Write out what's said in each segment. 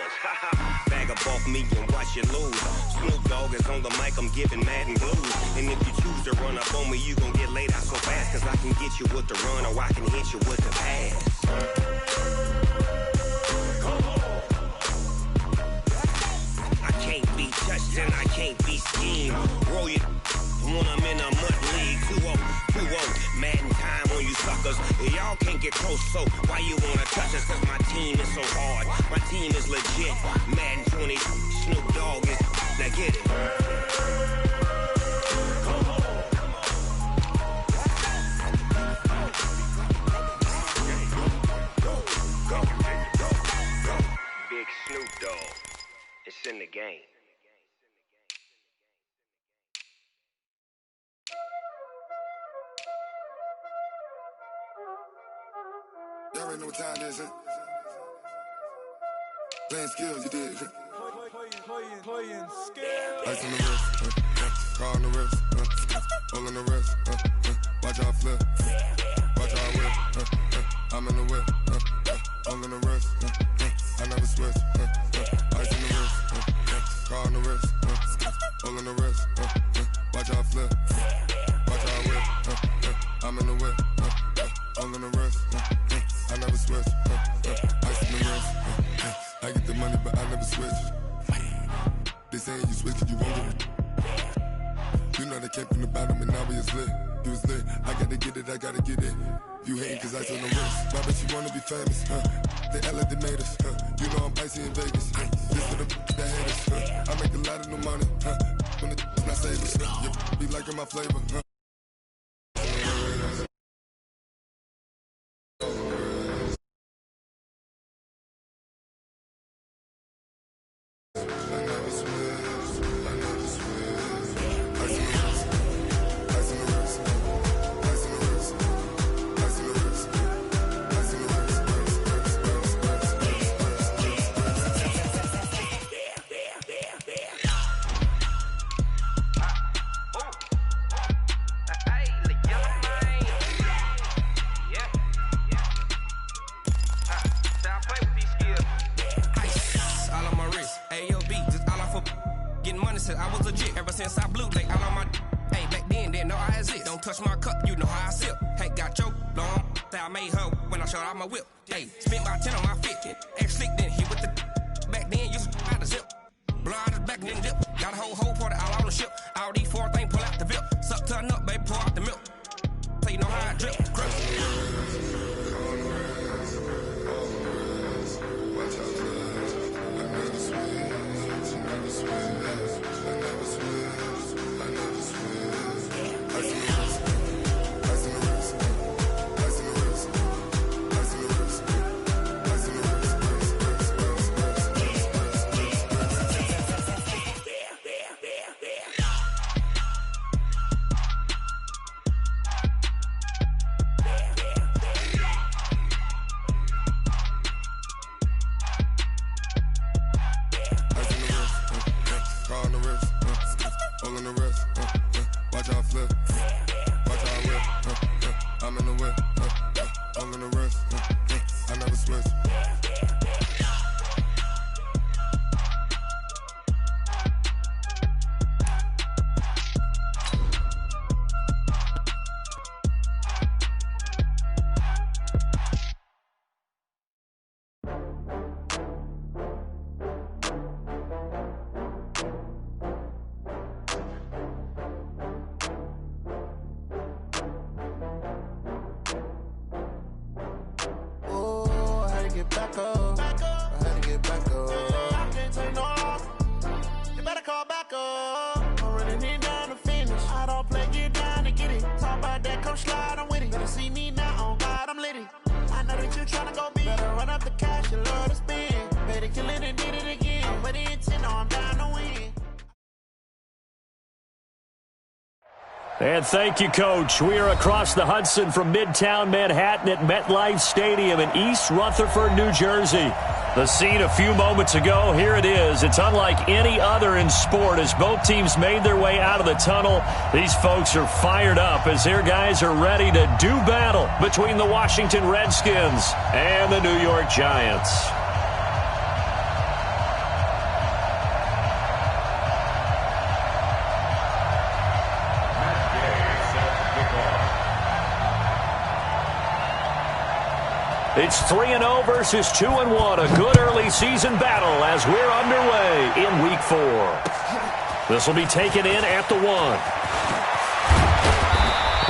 yours. Bag up off me and watch you lose. Snoop Dogg is on the mic, I'm giving mad and blues. And if you choose to run up on me, you gon' get laid out so fast. Cause I can get you with the run or I can hit you with the pass. I can't be touched and I can't be schemed. Roll you when I'm in a mud league. 2-0, Madden time on you suckers. Y'all can't get close, so why you wanna touch us? Cause my team is so hard. My team is legit. Madden 20, Snoop Dogg is. Now get it. Big Snoop Dogg. It's in the game. Y'all already know what time it is, huh? Playing skills, you did. Playing skills. Ice on the wrist, car on the wrist, hole in the wrist, watch how I flip, watch how I whip, I'm in the whip, hole in the wrist, I never switch, ice on the wrist, car on the wrist, hole in the wrist, watch how I flip, watch how I whip, I'm in the whip, hole in the wrist, I never switch, ice on the wrist, I get the money but I never switch. They saying you switch cause you won't get it. You know they came from the bottom and now we is lit. You was lit, I gotta get it, I gotta get it. You hating cause ice on the wrist. Why bet you wanna be famous, They act like they made us, You know I'm icy in Vegas, This for the that hate us, I make a lot of new money, When it's not savers, You be liking my flavor, I was legit ever since I blew like all on my. Hey, back then didn't know I exist. Don't touch my cup, you know how I sip. Hey, got your long that I made her when I showed out my whip. Hey, spent about 10 on my fit. Ex-slick then hit with the. Back then used to out the zip. Blow out his back and then dip. Got a whole party all on the ship. All these 4 things pull out the VIP. Suck to a nut, baby, pour out the milk. So you know how I drip. And thank you, Coach. We are across the Hudson from Midtown Manhattan at MetLife Stadium in East Rutherford, New Jersey. The scene a few moments ago, here it is. It's unlike any other in sport as both teams made their way out of the tunnel. These folks are fired up as their guys are ready to do battle between the Washington Redskins and the New York Giants. It's 3-0 versus 2-1. A good early season battle as we're underway in Week 4. This will be taken in at the 1.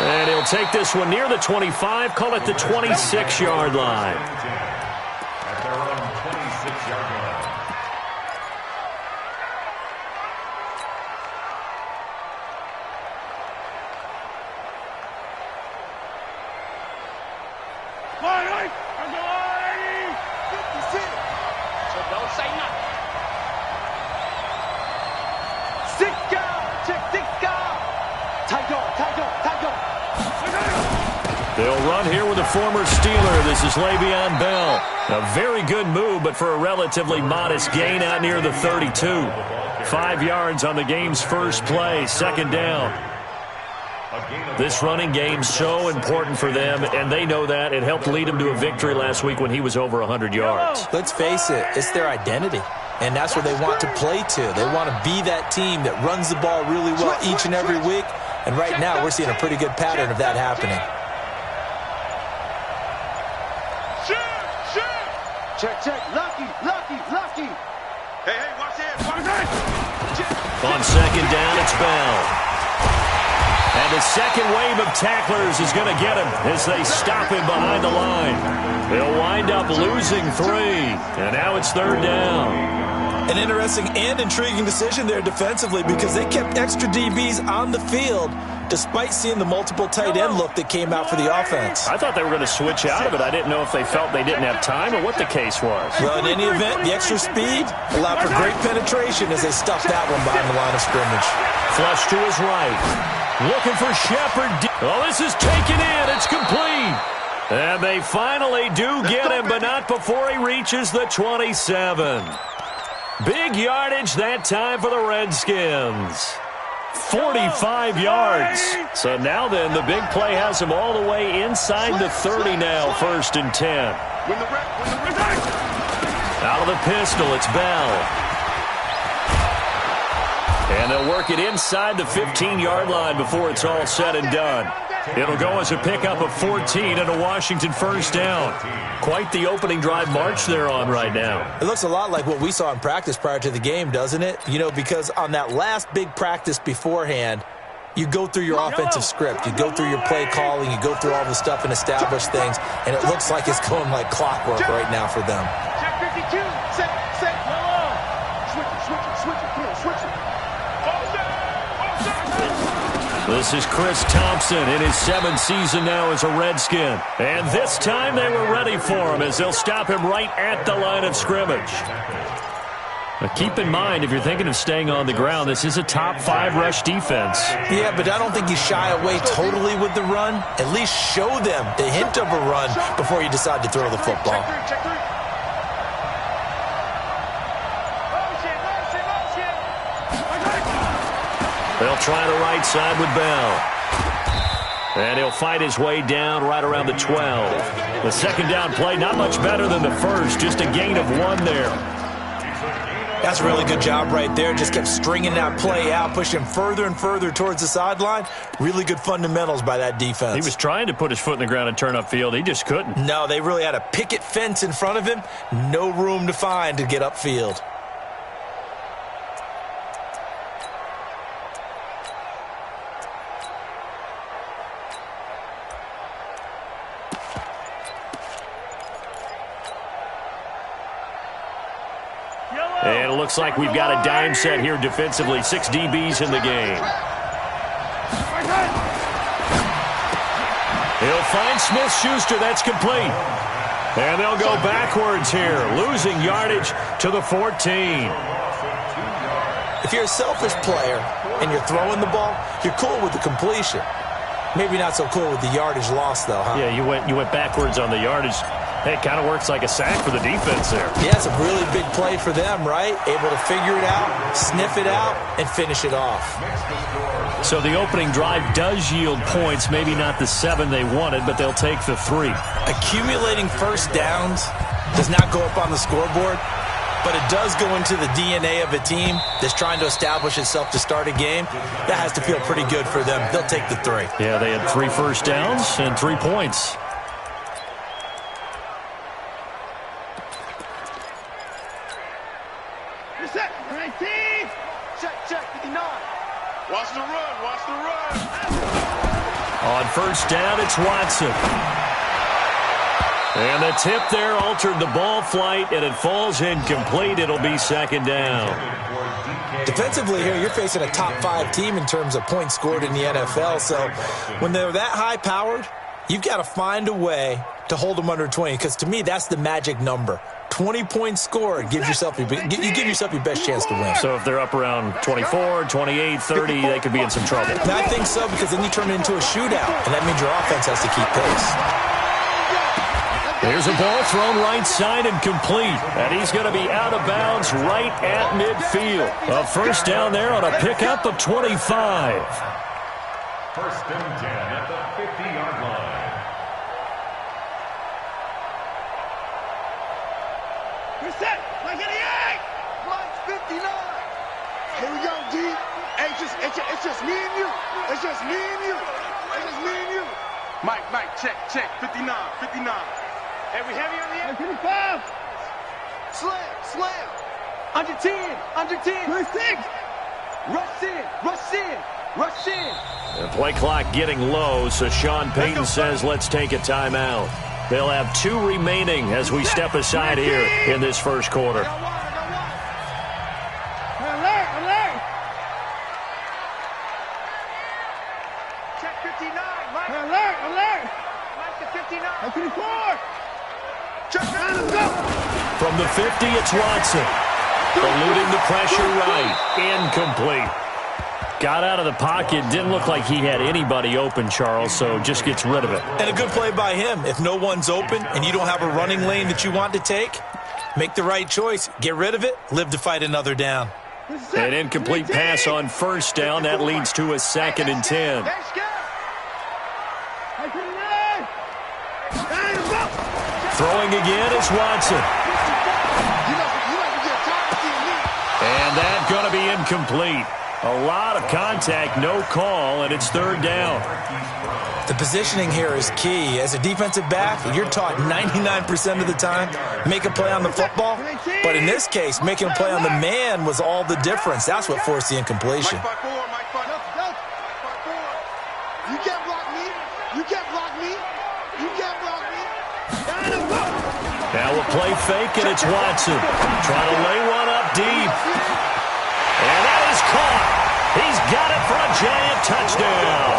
And he'll take this one near the 25, call it the 26-yard line. At their own 26-yard line. So don't say nothing. They'll run here with a former Steeler. This is Le'Veon Bell. A very good move, but for a relatively modest gain out near the 32. 5 yards on the game's first play, second down. This running game's so important for them, and they know that. It helped lead them to a victory last week when he was over 100 yards. Let's face it, it's their identity, and that's what they want to play to. They want to be that team that runs the ball really well each and every week, and right now we're seeing a pretty good pattern of that happening. Check. Lucky. Hey, watch it. On second down, it's Bell. And the second wave of tacklers is going to get him as they stop him behind the line. They'll wind up losing 3, and now it's third down. An interesting and intriguing decision there defensively because they kept extra DBs on the field despite seeing the multiple tight end look that came out for the offense. I thought they were going to switch out of it. I didn't know if they felt they didn't have time or what the case was. Well, in any event, the extra speed allowed for great penetration as they stuffed that one behind the line of scrimmage. Flush to his right. Looking for Shepard. Oh, this is taken in. It's complete. And they finally do get him, but not before he reaches the 27. Big yardage that time for the Redskins. 45 yards. So now then, the big play has him all the way inside the 30 now, 1st and 10. Out of the pistol, it's Bell. And they'll work it inside the 15-yard line before it's all said and done. It'll go as a pickup of 14 and a Washington first down. Quite the opening drive march they're on right now. It looks a lot like what we saw in practice prior to the game, doesn't it? You know, because on that last big practice beforehand, you go through your offensive script. You go through your play calling. You go through all the stuff and establish things. And it looks like it's going like clockwork right now for them. Check 52. Set. Switch it. Come on, switch it. This is Chris Thompson in his 7th season now as a Redskin. And this time they were ready for him as they'll stop him right at the line of scrimmage. Now keep in mind, if you're thinking of staying on the ground, this is a top 5 rush defense. Yeah, but I don't think you shy away totally with the run. At least show them the hint of a run before you decide to throw the football. Check 3. They'll try the right side with Bell. And he'll fight his way down right around the 12. The second down play, not much better than the first, just a gain of 1 there. That's a really good job right there. Just kept stringing that play out, pushing further and further towards the sideline. Really good fundamentals by that defense. He was trying to put his foot in the ground and turn upfield. He just couldn't. No, they really had a picket fence in front of him. No room to find to get upfield. And it looks like we've got a dime set here defensively. 6 DBs in the game. He'll find Smith-Schuster. That's complete. And they'll go backwards here, losing yardage to the 14. If you're a selfish player and you're throwing the ball, you're cool with the completion. Maybe not so cool with the yardage loss, though, huh? Yeah, you went backwards on the yardage. Hey, it kind of works like a sack for the defense there. Yeah, it's a really big play for them, right? Able to figure it out, sniff it out, and finish it off. So the opening drive does yield points, maybe not the 7 they wanted, but they'll take the 3. Accumulating first downs does not go up on the scoreboard, but it does go into the DNA of a team that's trying to establish itself to start a game. That has to feel pretty good for them. They'll take the 3. Yeah, they had 3 first downs and 3 points. On first down, it's Watson. And the tip there altered the ball flight, and it falls incomplete. It'll be second down. Defensively here, you're facing a top 5 team in terms of points scored in the NFL. So when they're that high-powered, you've got to find a way to hold them under 20, because to me, that's the magic number. 20 points scored gives yourself you give yourself your best chance to win. So if they're up around 24, 28, 30, they could be in some trouble. And I think so, because then you turn it into a shootout, and that means your offense has to keep pace. There's a ball thrown right side and complete, and he's going to be out of bounds right at midfield. A first down there on a pickup of 25. First and 10 at the 50-yard line. You're set. Like 88. Mine's 59. Here we go, D. Hey, it's just me and you. It's just me and you. It's just me and you. Mike, check. 59. Hey, we heavy on the end. 55. Slam. Under 10. 26. Rush in. The play clock getting low, so Sean Payton says let's take a timeout. They'll have 2 remaining as we step aside here in this first quarter. Alert. Check 59, Mike. Alert. Mike to 59. 54. Check 9, let's go. From the 50, it's Watson. Eluding the pressure right. Incomplete. Got out of the pocket. Didn't look like he had anybody open, Charles, so just gets rid of it. And a good play by him. If no one's open and you don't have a running lane that you want to take, make the right choice. Get rid of it. Live to fight another down. An incomplete pass on first down. That leads to a 2nd and 10. Throwing again is Watson. And that's going to be incomplete. A lot of contact, no call, and it's 3rd down. The positioning here is key. As a defensive back, you're taught 99% of the time, make a play on the football. But in this case, making a play on the man was all the difference. That's what forced the incompletion. Mike 5-4. You can't block me. Now a play fake, and it's Watson. Trying to lay one up deep. And that is caught. He's got it for a Giant touchdown.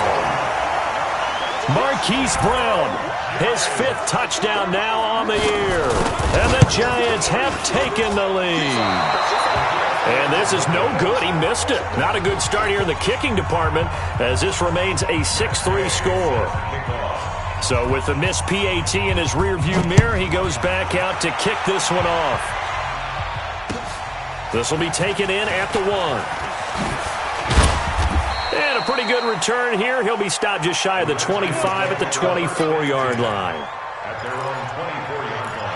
Marquise Brown, his 5th touchdown now on the year. And the Giants have taken the lead. And this is no good. He missed it. Not a good start here in the kicking department, as this remains a 6-3 score. So with the missed PAT in his rearview mirror, he goes back out to kick this one off. This will be taken in at the 1. And a pretty good return here. He'll be stopped just shy of the 25 at the 24-yard line. At their own 24-yard line.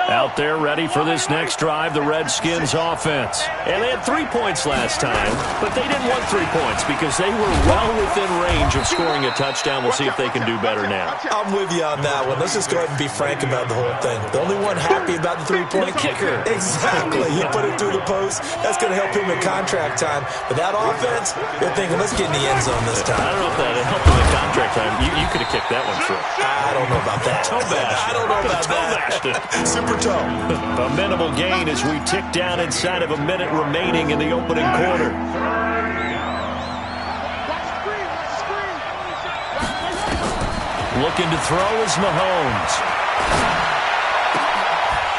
Out there ready for this next drive, the Redskins offense. And they had 3 points last time, but they didn't want 3 points because they were well within range of scoring a touchdown. We'll see if they can do better now. I'm with you on that one. Let's just go ahead and be frank about the whole thing. The only one happy about the 3-point kicker. Exactly. You put it through the post. That's going to help him in contract time. But that offense, they're thinking, let's get in the end zone this time. I don't know if that helped him in contract time. You could have kicked that one through. I don't know about that. Toe bashed. I don't know about that. Super toe. A minimal gain as we tick down inside of a minute remaining in the opening quarter. Looking to throw is Mahomes.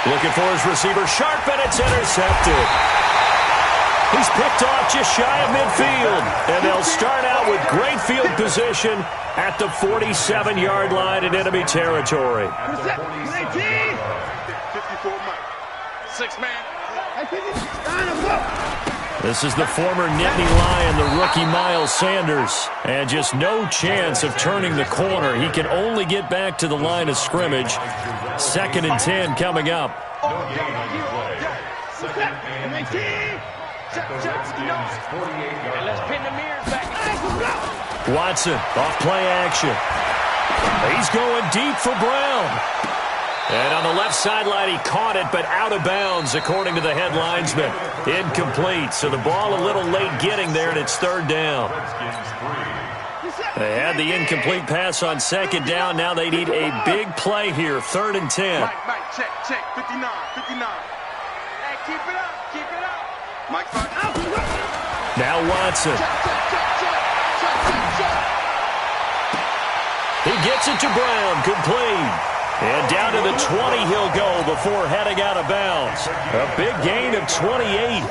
Looking for his receiver, Sharp, and it's intercepted. He's picked off just shy of midfield, and they'll start out with great field position at the 47-yard line in enemy territory. 6-man. This is the former Nittany Lion, the rookie Miles Sanders. And just no chance of turning the corner. He can only get back to the line of scrimmage. 2nd and 10 coming up. No gain on the play. 2nd and 10. At the Redskins' 48-yard Let's pin the mirrors back. Watson off play action. He's going deep for Brown. And on the left sideline, he caught it, but out of bounds, according to the head linesman. Incomplete, so the ball a little late getting there, and it's third down. They had the incomplete pass on second down. Now they need a big play here, 3rd and 10. Mike, check, 59. Hey, keep it up. Mike, now Watson. He gets it to Brown, complete. And down to the 20 he'll go before heading out of bounds. A big gain of 28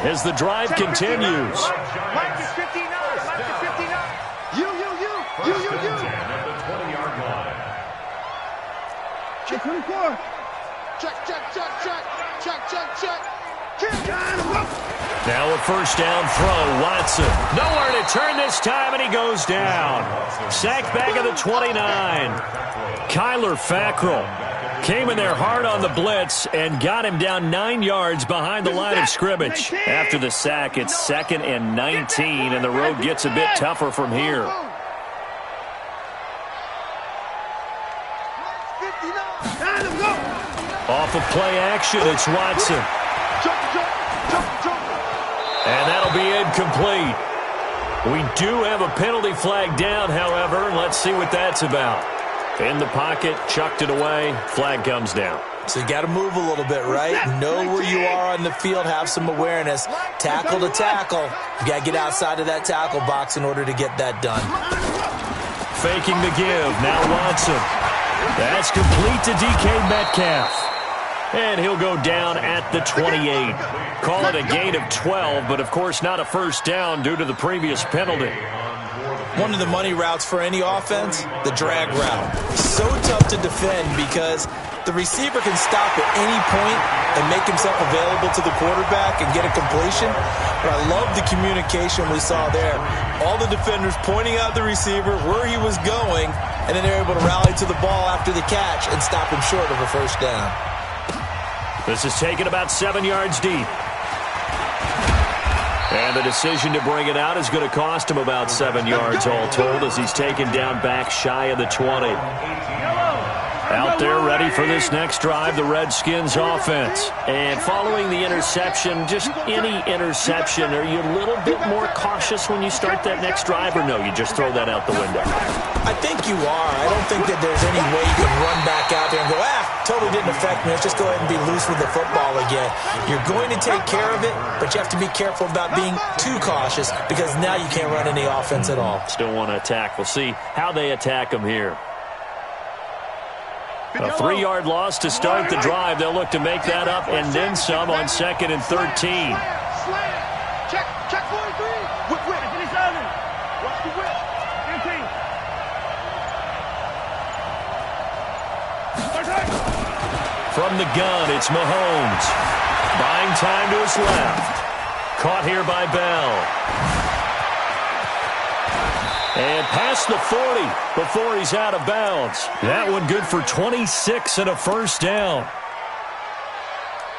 as the drive continues. Mike is 59. You. Check 24. Check. Now a first down throw, Watson. Nowhere to turn this time, and he goes down. Sacked back at the 29. Kyler Fackrell came in there hard on the blitz and got him down 9 yards behind the line of scrimmage. After the sack, it's 2nd and 19, and the road gets a bit tougher from here. Off of play action, it's Watson. And that'll be incomplete. We do have a penalty flag down, however, and let's see what that's about. In the pocket, chucked it away, flag comes down. So you got to move a little bit, right? Know where you are on the field, have some awareness. Tackle to tackle. You got to get outside of that tackle box in order to get that done. Faking the give, now Watson. That's complete to DK Metcalf. And he'll go down at the 28. Call it a gain of 12, but of course not a first down due to the previous penalty. One of the money routes for any offense, the drag route. So tough to defend because the receiver can stop at any point and make himself available to the quarterback and get a completion. But I love the communication we saw there. All the defenders pointing out the receiver, where he was going, and then they're able to rally to the ball after the catch and stop him short of a first down. This is taken about 7 yards deep. And the decision to bring it out is going to cost him about 7 yards all told as he's taken down back shy of the 20. Out there ready for this next drive, the Redskins offense. And following the interception, just any interception, are you a little bit more cautious when you start that next drive, or no, you just throw that out the window? I think you are. I don't think that there's any way you can run back out there and go, totally didn't affect me. Let's just go ahead and be loose with the football again. You're going to take care of it, but you have to be careful about being too cautious because now you can't run any offense at all. Still want to attack. We'll see how they attack them here. A 3-yard loss to start the drive. They'll look to make that up and then some on 2nd and 13. Check 43. Whip. 57. Watch the whip. 15. From the gun, it's Mahomes. Buying time to his left. Caught here by Bell. And past the 40 before he's out of bounds. That one good for 26 and a first down.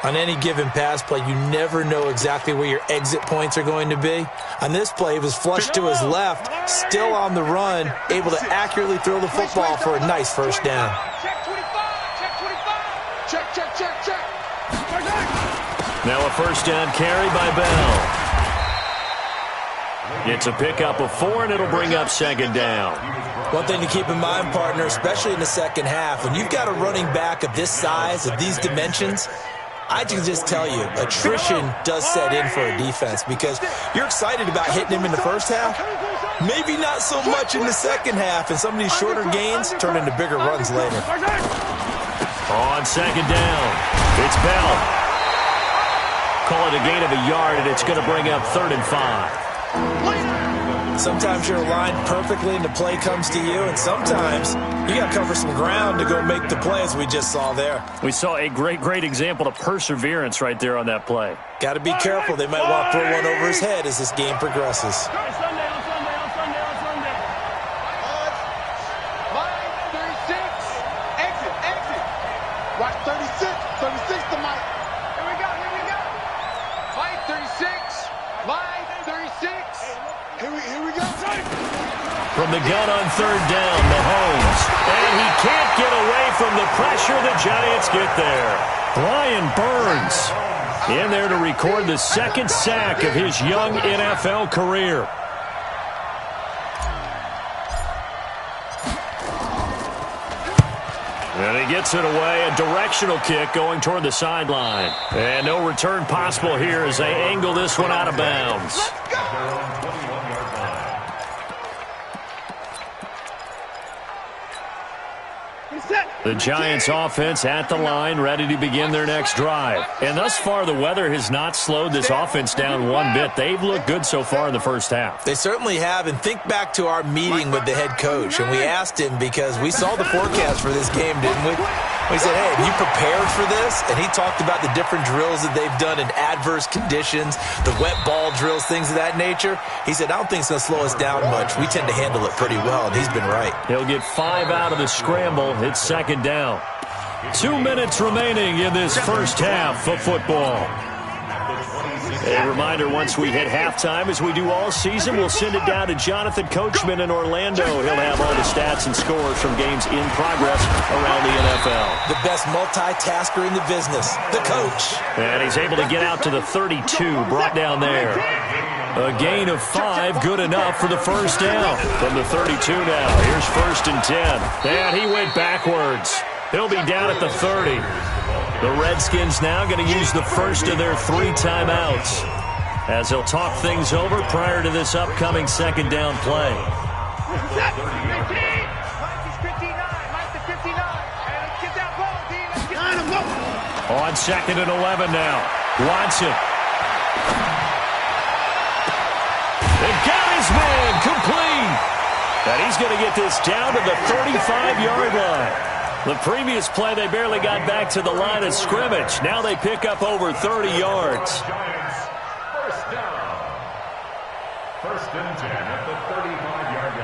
On any given pass play, you never know exactly where your exit points are going to be. On this play, he was flushed to his left, still on the run, able to accurately throw the football for a nice first down. Check 25. Check. Now a first down carry by Bell. It's a pickup of 4, and it'll bring up 2nd down. One thing to keep in mind, partner, especially in the second half, when you've got a running back of this size, of these dimensions, I can just tell you, attrition does set in for a defense because you're excited about hitting him in the first half. Maybe not so much in the second half, and some of these shorter gains turn into bigger runs later. On 2nd down, it's Bell. Call it a gain of a yard, and it's going to bring up 3rd and 5. Sometimes you're aligned perfectly and the play comes to you, and sometimes you got to cover some ground to go make the play, as we just saw there. We saw a great example of perseverance right there on that play. Got to be careful. They might want to throw one over his head as this game progresses. On Sunday. Line 36. Exit. Watch 36 to Mike. Here we go. Line 36. Line 36. Here we go. From the gun on third down, Mahomes. And he can't get away from the pressure. The Giants get there. Brian Burns in there to record the second sack of his young NFL career. And he gets it away, a directional kick going toward the sideline. And no return possible here as they angle this one out of bounds. The Giants offense at the line, ready to begin their next drive. And thus far, the weather has not slowed this offense down one bit. They've looked good so far in the first half. They certainly have. And think back to our meeting with the head coach. And we asked him, because we saw the forecast for this game, didn't we? We said, hey, have you prepared for this? And he talked about the different drills that they've done in adverse conditions, the wet ball drills, things of that nature. He said, I don't think it's going to slow us down much. We tend to handle it pretty well, and he's been right. He'll get 5 out of the scramble. It's second down. 2 minutes remaining in this first half of football. A reminder, once we hit halftime, as we do all season, we'll send it down to Jonathan Coachman in Orlando. He'll have all the stats and scores from games in progress around the NFL. The best multitasker in the business, the coach. And he's able to get out to the 32, brought down there. A gain of 5, good enough for the first down. From the 32 now, here's 1st and 10. And he went backwards. He'll be down at the 30. The Redskins now going to use the first of their 3 timeouts as they'll talk things over prior to this upcoming second down play. On 2nd and 11 now. Watson. They got his man complete. And he's going to get this down to the 35-yard line. The previous play, they barely got back to the line of scrimmage. Now they pick up over 30 yards. Giants, first down. 1st and 10 at the 35-yard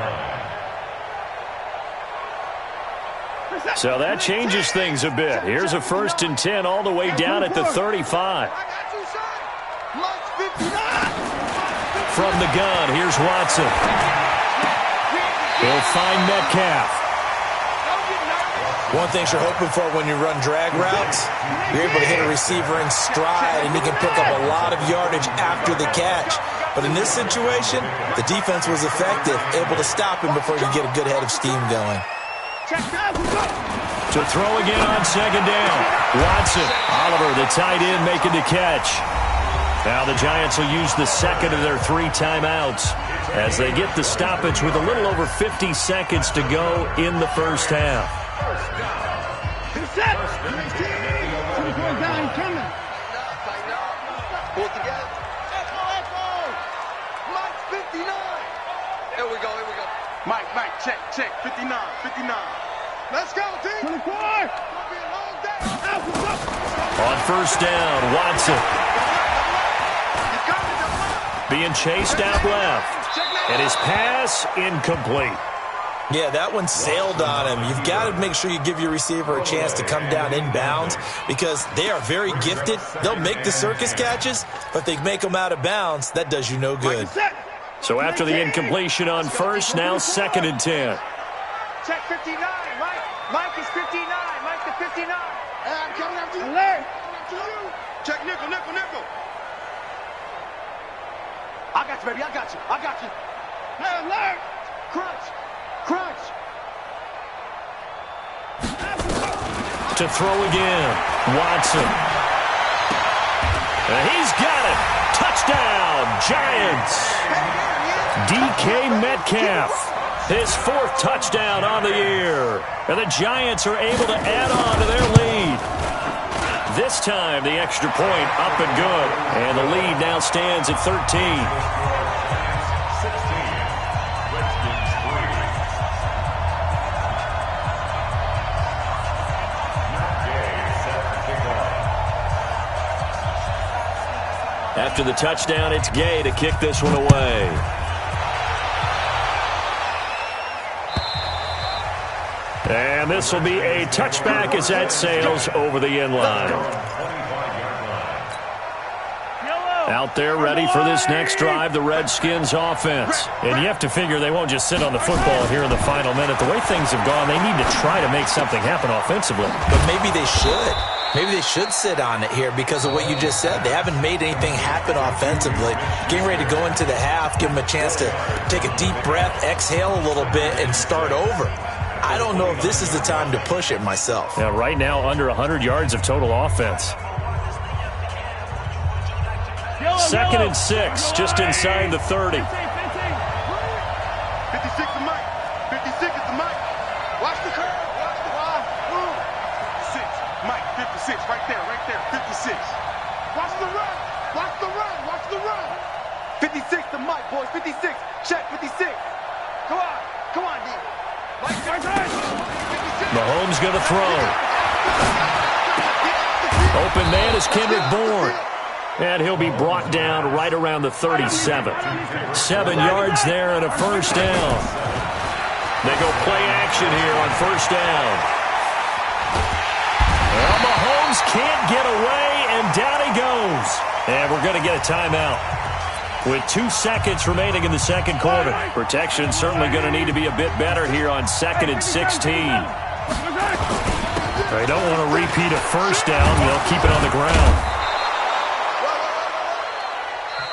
line. So that changes things a bit. Here's a 1st and 10 all the way down at the 35. From the gun, here's Watson. He'll find Metcalf. One thing you're hoping for when you run drag routes, you're able to hit a receiver in stride, and he can pick up a lot of yardage after the catch. But in this situation, the defense was effective, able to stop him before you get a good head of steam going. To throw again on 2nd down. Watson. Oliver, the tight end, making the catch. Now the Giants will use the 2nd of their 3 timeouts as they get the stoppage with a little over 50 seconds to go in the first half. Pull together. Echo. Mike 59. Here we go. Mike, check. 59. Let's go, team. 24. On 1st down, Watson. Being chased out left. And his pass incomplete. Yeah, that one sailed on him. You've got to make sure you give your receiver a chance to come down inbounds because they are very gifted. They'll make the circus catches, but they make them out of bounds. That does you no good. So after the incompletion on 1st, now 2nd and 10. Check 59. Mike is 59. Mike the 59. Hey, I'm coming up to you. Alert. Check nickel. I got you, baby. I got you. Hey, alert. Crunch. To throw again, Watson. And he's got it. Touchdown, Giants. DK Metcalf, his 4th touchdown on the year. And the Giants are able to add on to their lead. This time, the extra point up and good. And the lead now stands at 13. After the touchdown, it's Gay to kick this one away. And this will be a touchback as that sails over the end line. Out there ready for this next drive, the Redskins offense. And you have to figure they won't just sit on the football here in the final minute. The way things have gone, they need to try to make something happen offensively. But maybe they should. Maybe they should sit on it here because of what you just said. They haven't made anything happen offensively. Getting ready to go into the half, give them a chance to take a deep breath, exhale a little bit, and start over. I don't know if this is the time to push it myself. Yeah, right now under 100 yards of total offense. 2nd and 6, just inside the 30. 56 to Mike. 56 is the Mike. Watch the curve. Watch the line. 56. Mike, 56. Right there. 56. Watch the run. Watch the run. Watch the run. 56 to Mike, boys. 56. Check 56. Come on. Come on, D. Mike, Mahomes going to throw. Open man is Kendrick Bourne. And he'll be brought down right around the 37. 7 yards there and a first down. They go play action here on first down. Well, Mahomes can't get away, and down he goes. And we're going to get a timeout. With 2 seconds remaining in the second quarter. Protection certainly going to need to be a bit better here on 2nd and 16. They don't want to repeat a first down. They'll keep it on the ground.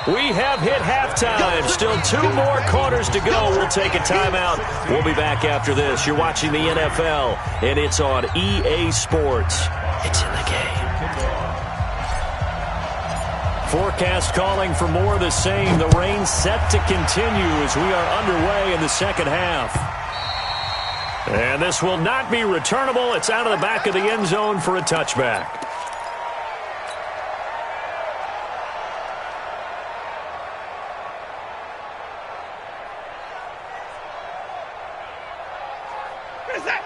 We have hit halftime. Still 2 more quarters to go. We'll take a timeout. We'll be back after this. You're watching the NFL, and it's on EA Sports. It's in the game. Forecast calling for more of the same. The rain set to continue as we are underway in the second half. And this will not be returnable. It's out of the back of the end zone for a touchback.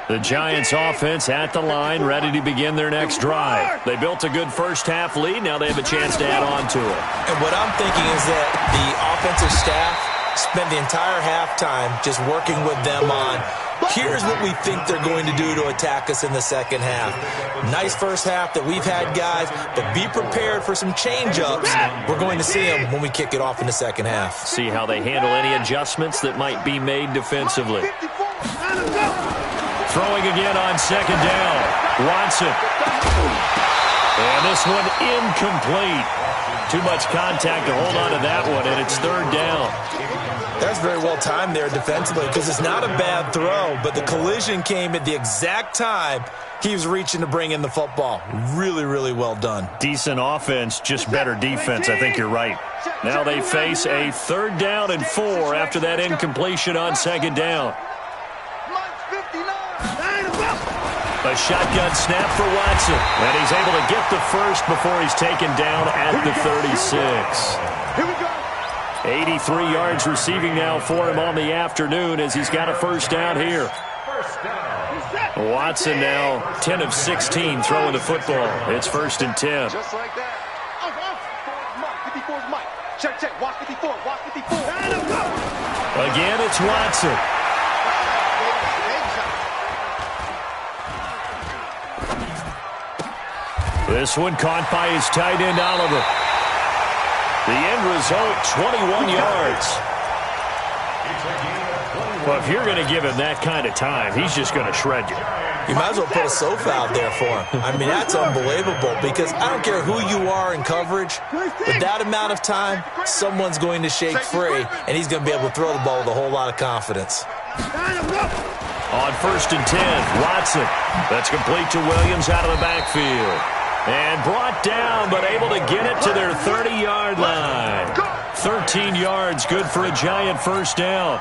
The Giants offense at the line, ready to begin their next drive. They built a good first-half lead. Now they have a chance to add on to it. And what I'm thinking is that the offensive staff spent the entire halftime just working with them on, here's what we think they're going to do to attack us in the second half. Nice first half that we've had, guys, but be prepared for some change-ups. We're going to see them when we kick it off in the second half. See how they handle any adjustments that might be made defensively. Throwing again on second down. Watson. And this one incomplete. Too much contact to hold on to that one, and it's third down. That's very well timed there defensively because it's not a bad throw, but the collision came at the exact time he was reaching to bring in the football. Really, really well done. Decent offense, just better defense. I think you're right. Now they face a 3rd down and 4 after that incompletion on second down. A shotgun snap for Watson. And he's able to get the first before he's taken down at the 36. Here we go. 83 yards receiving now for him on the afternoon as he's got a first down here. Watson now 10 of 16 throwing the football. It's 1st and 10. Just like that. 54's Mike. Check. Watch 54. Watch 54. Again, it's Watson. This one caught by his tight end, Oliver. The end result, 21 yards. Well, if you're going to give him that kind of time, he's just going to shred you. You might as well put a sofa out there for him. I mean, that's unbelievable because I don't care who you are in coverage. With that amount of time, someone's going to shake free, and he's going to be able to throw the ball with a whole lot of confidence. On 1st and 10, Watson. That's complete to Williams out of the backfield. And brought down, but able to get it to their 30-yard line. 13 yards, good for a Giant first down.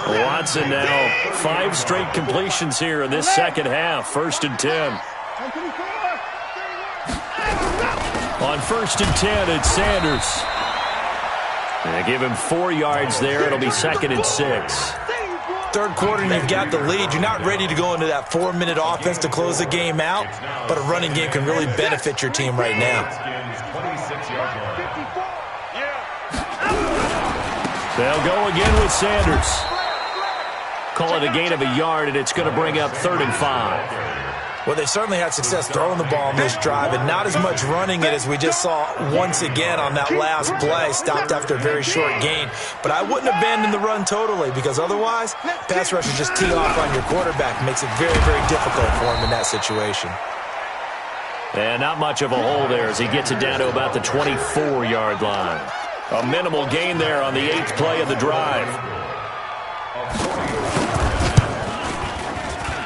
Watson now 5 straight completions here in this second half. 1st and 10. On 1st and 10, it's Sanders. And give him 4 yards there. It'll be 2nd and 6. Third quarter and you've got the lead. You're not ready to go into that 4-minute offense to close the game out, but a running game can really benefit your team right now. They'll go again with Sanders. Call it a gain of a yard, and it's going to bring up 3rd and 5. Well, they certainly had success throwing the ball on this drive and not as much running it as we just saw once again on that last play. Stopped after a very short gain. But I wouldn't abandon the run totally because otherwise, pass rushers just tee off on your quarterback. Makes it very, very difficult for him in that situation. And not much of a hole there as he gets it down to about the 24-yard line. A minimal gain there on the 8th play of the drive.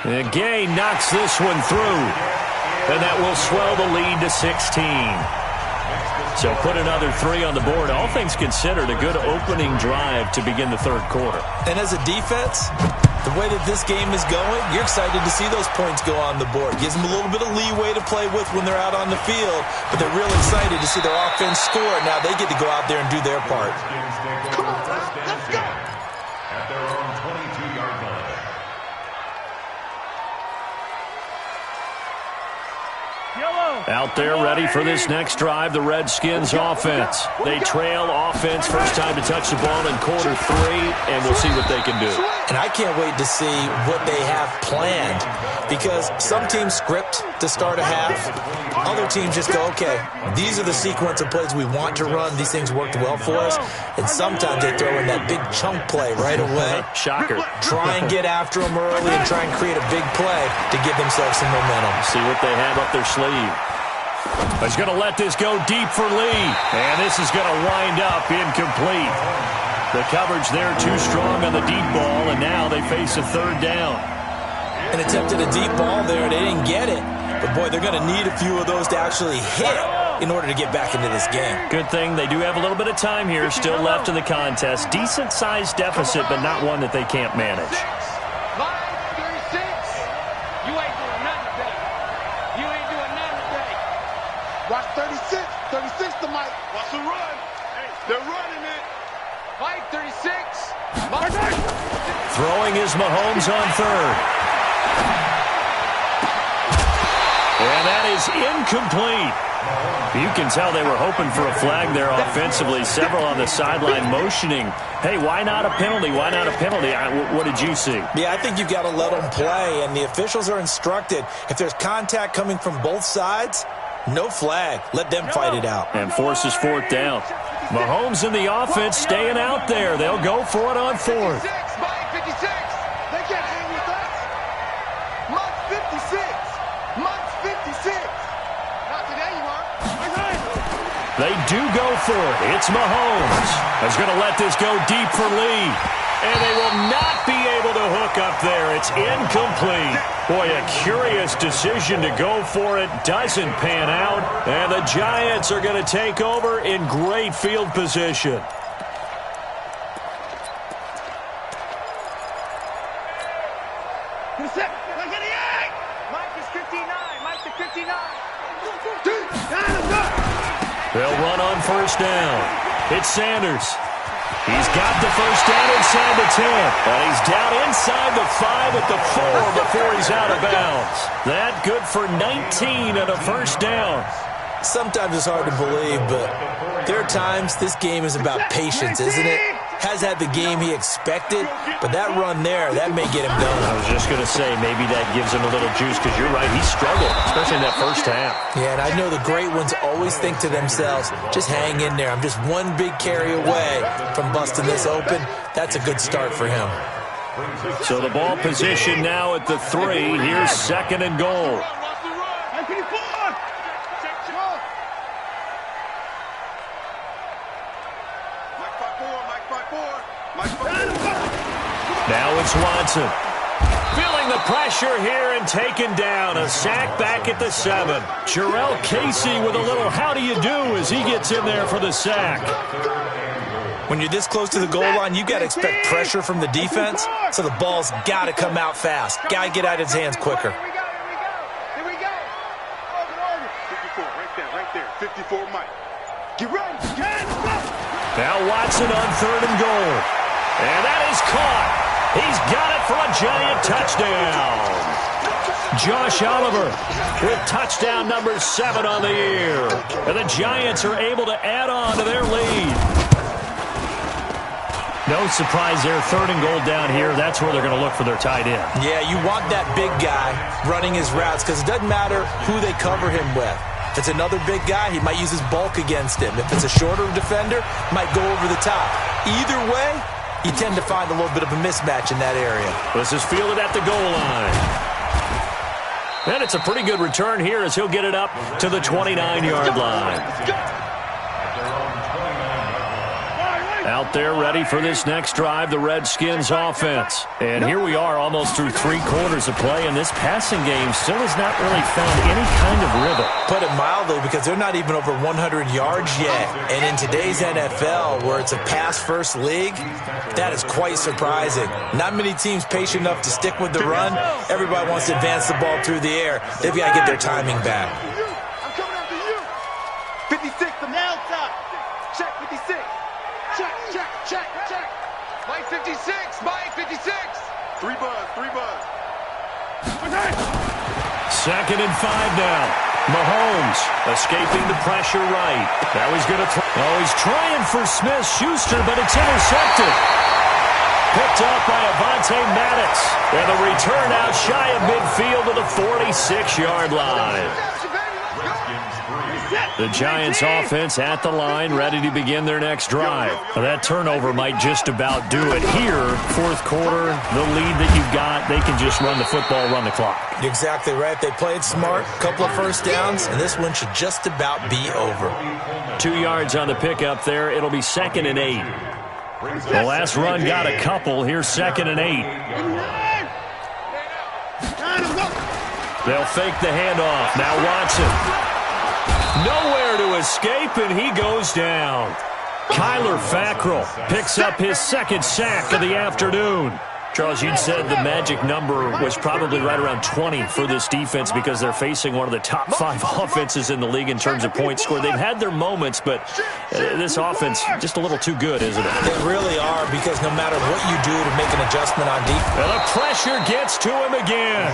And Gay knocks this one through, and that will swell the lead to 16. So put another 3 on the board. All things considered, a good opening drive to begin the third quarter. And as a defense, the way that this game is going, you're excited to see those points go on the board. Gives them a little bit of leeway to play with when they're out on the field, but they're really excited to see their offense score. Now they get to go out there and do their part. Come on, let's go. At their own 22-yard line. Out there ready for this next drive, the Redskins offense. They trail offense, first time to touch the ball in quarter 3, and we'll see what they can do. And I can't wait to see what they have planned because some teams script to start a half. Other teams just go, okay, these are the sequence of plays we want to run. These things worked well for us. And sometimes they throw in that big chunk play right away. Shocker. Try and get after them early and try and create a big play to give themselves some momentum. See what they have up their sleeve. He's going to let this go deep for Lee. And this is going to wind up incomplete. The coverage there too strong on the deep ball, and now they face a third down. And attempted a deep ball there. They didn't get it. But, boy, they're going to need a few of those to actually hit in order to get back into this game. Good thing they do have a little bit of time here still left in the contest. Decent-sized deficit, but not one that they can't manage. Watch 36. 36 to Mike. Watch the run. Hey, they're running it. Mike, 36. Mike. Throwing is Mahomes on third. And that is incomplete. You can tell they were hoping for a flag there offensively. Several on the sideline motioning. Hey, why not a penalty? Why not a penalty? What did you see? Yeah, I think you've got to let them play, and the officials are instructed. If there's contact coming from both sides, no flag. Let them fight it out. And forces fourth down. Mahomes in the offense staying out there. They'll go for it on fourth. 56. They can't hang with us. Mike's 56. Mike's 56. Not today, you are. They do go for it. It's Mahomes. He's going to let this go deep for Lee. And they will not be able to hook up there. It's incomplete. Boy, a curious decision to go for it. Doesn't pan out. And the Giants are going to take over in great field position. They'll run on first down. It's Sanders. He's got the first down inside the 10. And he's down inside the 5 at the 4 before he's out of bounds. That good for 19 and a first down. Sometimes it's hard to believe, but there are times this game is about patience, isn't it? Has had the game he expected, but that run there, that may get him going. I was just going to say, maybe that gives him a little juice, because you're right, he struggled, especially in that first half. Yeah, and I know the great ones always think to themselves, just hang in there. I'm just one big carry away from busting this open. That's a good start for him. So the ball position now at the 3. Here's second and goal. Now it's Watson. Feeling the pressure here and taken down. A sack back at the 7. Jarrell Casey with a little how do you do as he gets in there for the sack. When you're this close to the goal line, you've got to expect pressure from the defense, so the ball's got to come out fast. Got to get out of his hands quicker. Here we go. 54, right there. 54, Mike. Get ready. Now Watson on third and goal. And that is caught. He's got it for a Giant touchdown. Josh Oliver with touchdown number 7 on the year. And the Giants are able to add on to their lead. No surprise there. 3rd and goal down here. That's where they're going to look for their tight end. Yeah, you want that big guy running his routes because it doesn't matter who they cover him with. If it's another big guy, he might use his bulk against him. If it's a shorter defender, he might go over the top. Either way, you tend to find a little bit of a mismatch in that area. This is fielded at the goal line. And it's a pretty good return here as he'll get it up to the 29-yard line. Out there ready for this next drive, the Redskins offense. And here we are almost through 3 quarters of play, and this passing game still has not really found any kind of rhythm. Put it mildly, because they're not even over 100 yards yet. And in today's NFL, where it's a pass-first league, that is quite surprising. Not many teams patient enough to stick with the run. Everybody wants to advance the ball through the air. They've got to get their timing back. I'm coming after you. 56 from the outside. Check 56. Check. Mike 56. 3 buzz. 2nd and 5 now. Mahomes escaping the pressure right. Now he's going to throw. Oh, he's trying for Smith-Schuster, but it's intercepted. Picked up by Avonte Maddox. And the return out shy of midfield to the 46-yard line. The Giants offense at the line, ready to begin their next drive. Well, that turnover might just about do it here. 4th quarter, the lead that you've got, they can just run the football, run the clock. Exactly right. They played smart, couple of first downs, and this one should just about be over. 2 yards on the pickup there. It'll be 2nd and 8. The last run got a couple. Here's 2nd and 8. They'll fake the handoff. Now Watson. Nowhere to escape, and he goes down. Kyler Fackrell picks up his 2nd sack of the afternoon. Charles, you'd said the magic number was probably right around 20 for this defense because they're facing one of the top 5 offenses in the league in terms of points scored. They've had their moments, but this offense just a little too good, isn't it? They really are, because no matter what you do to make an adjustment on defense. And the pressure gets to him again.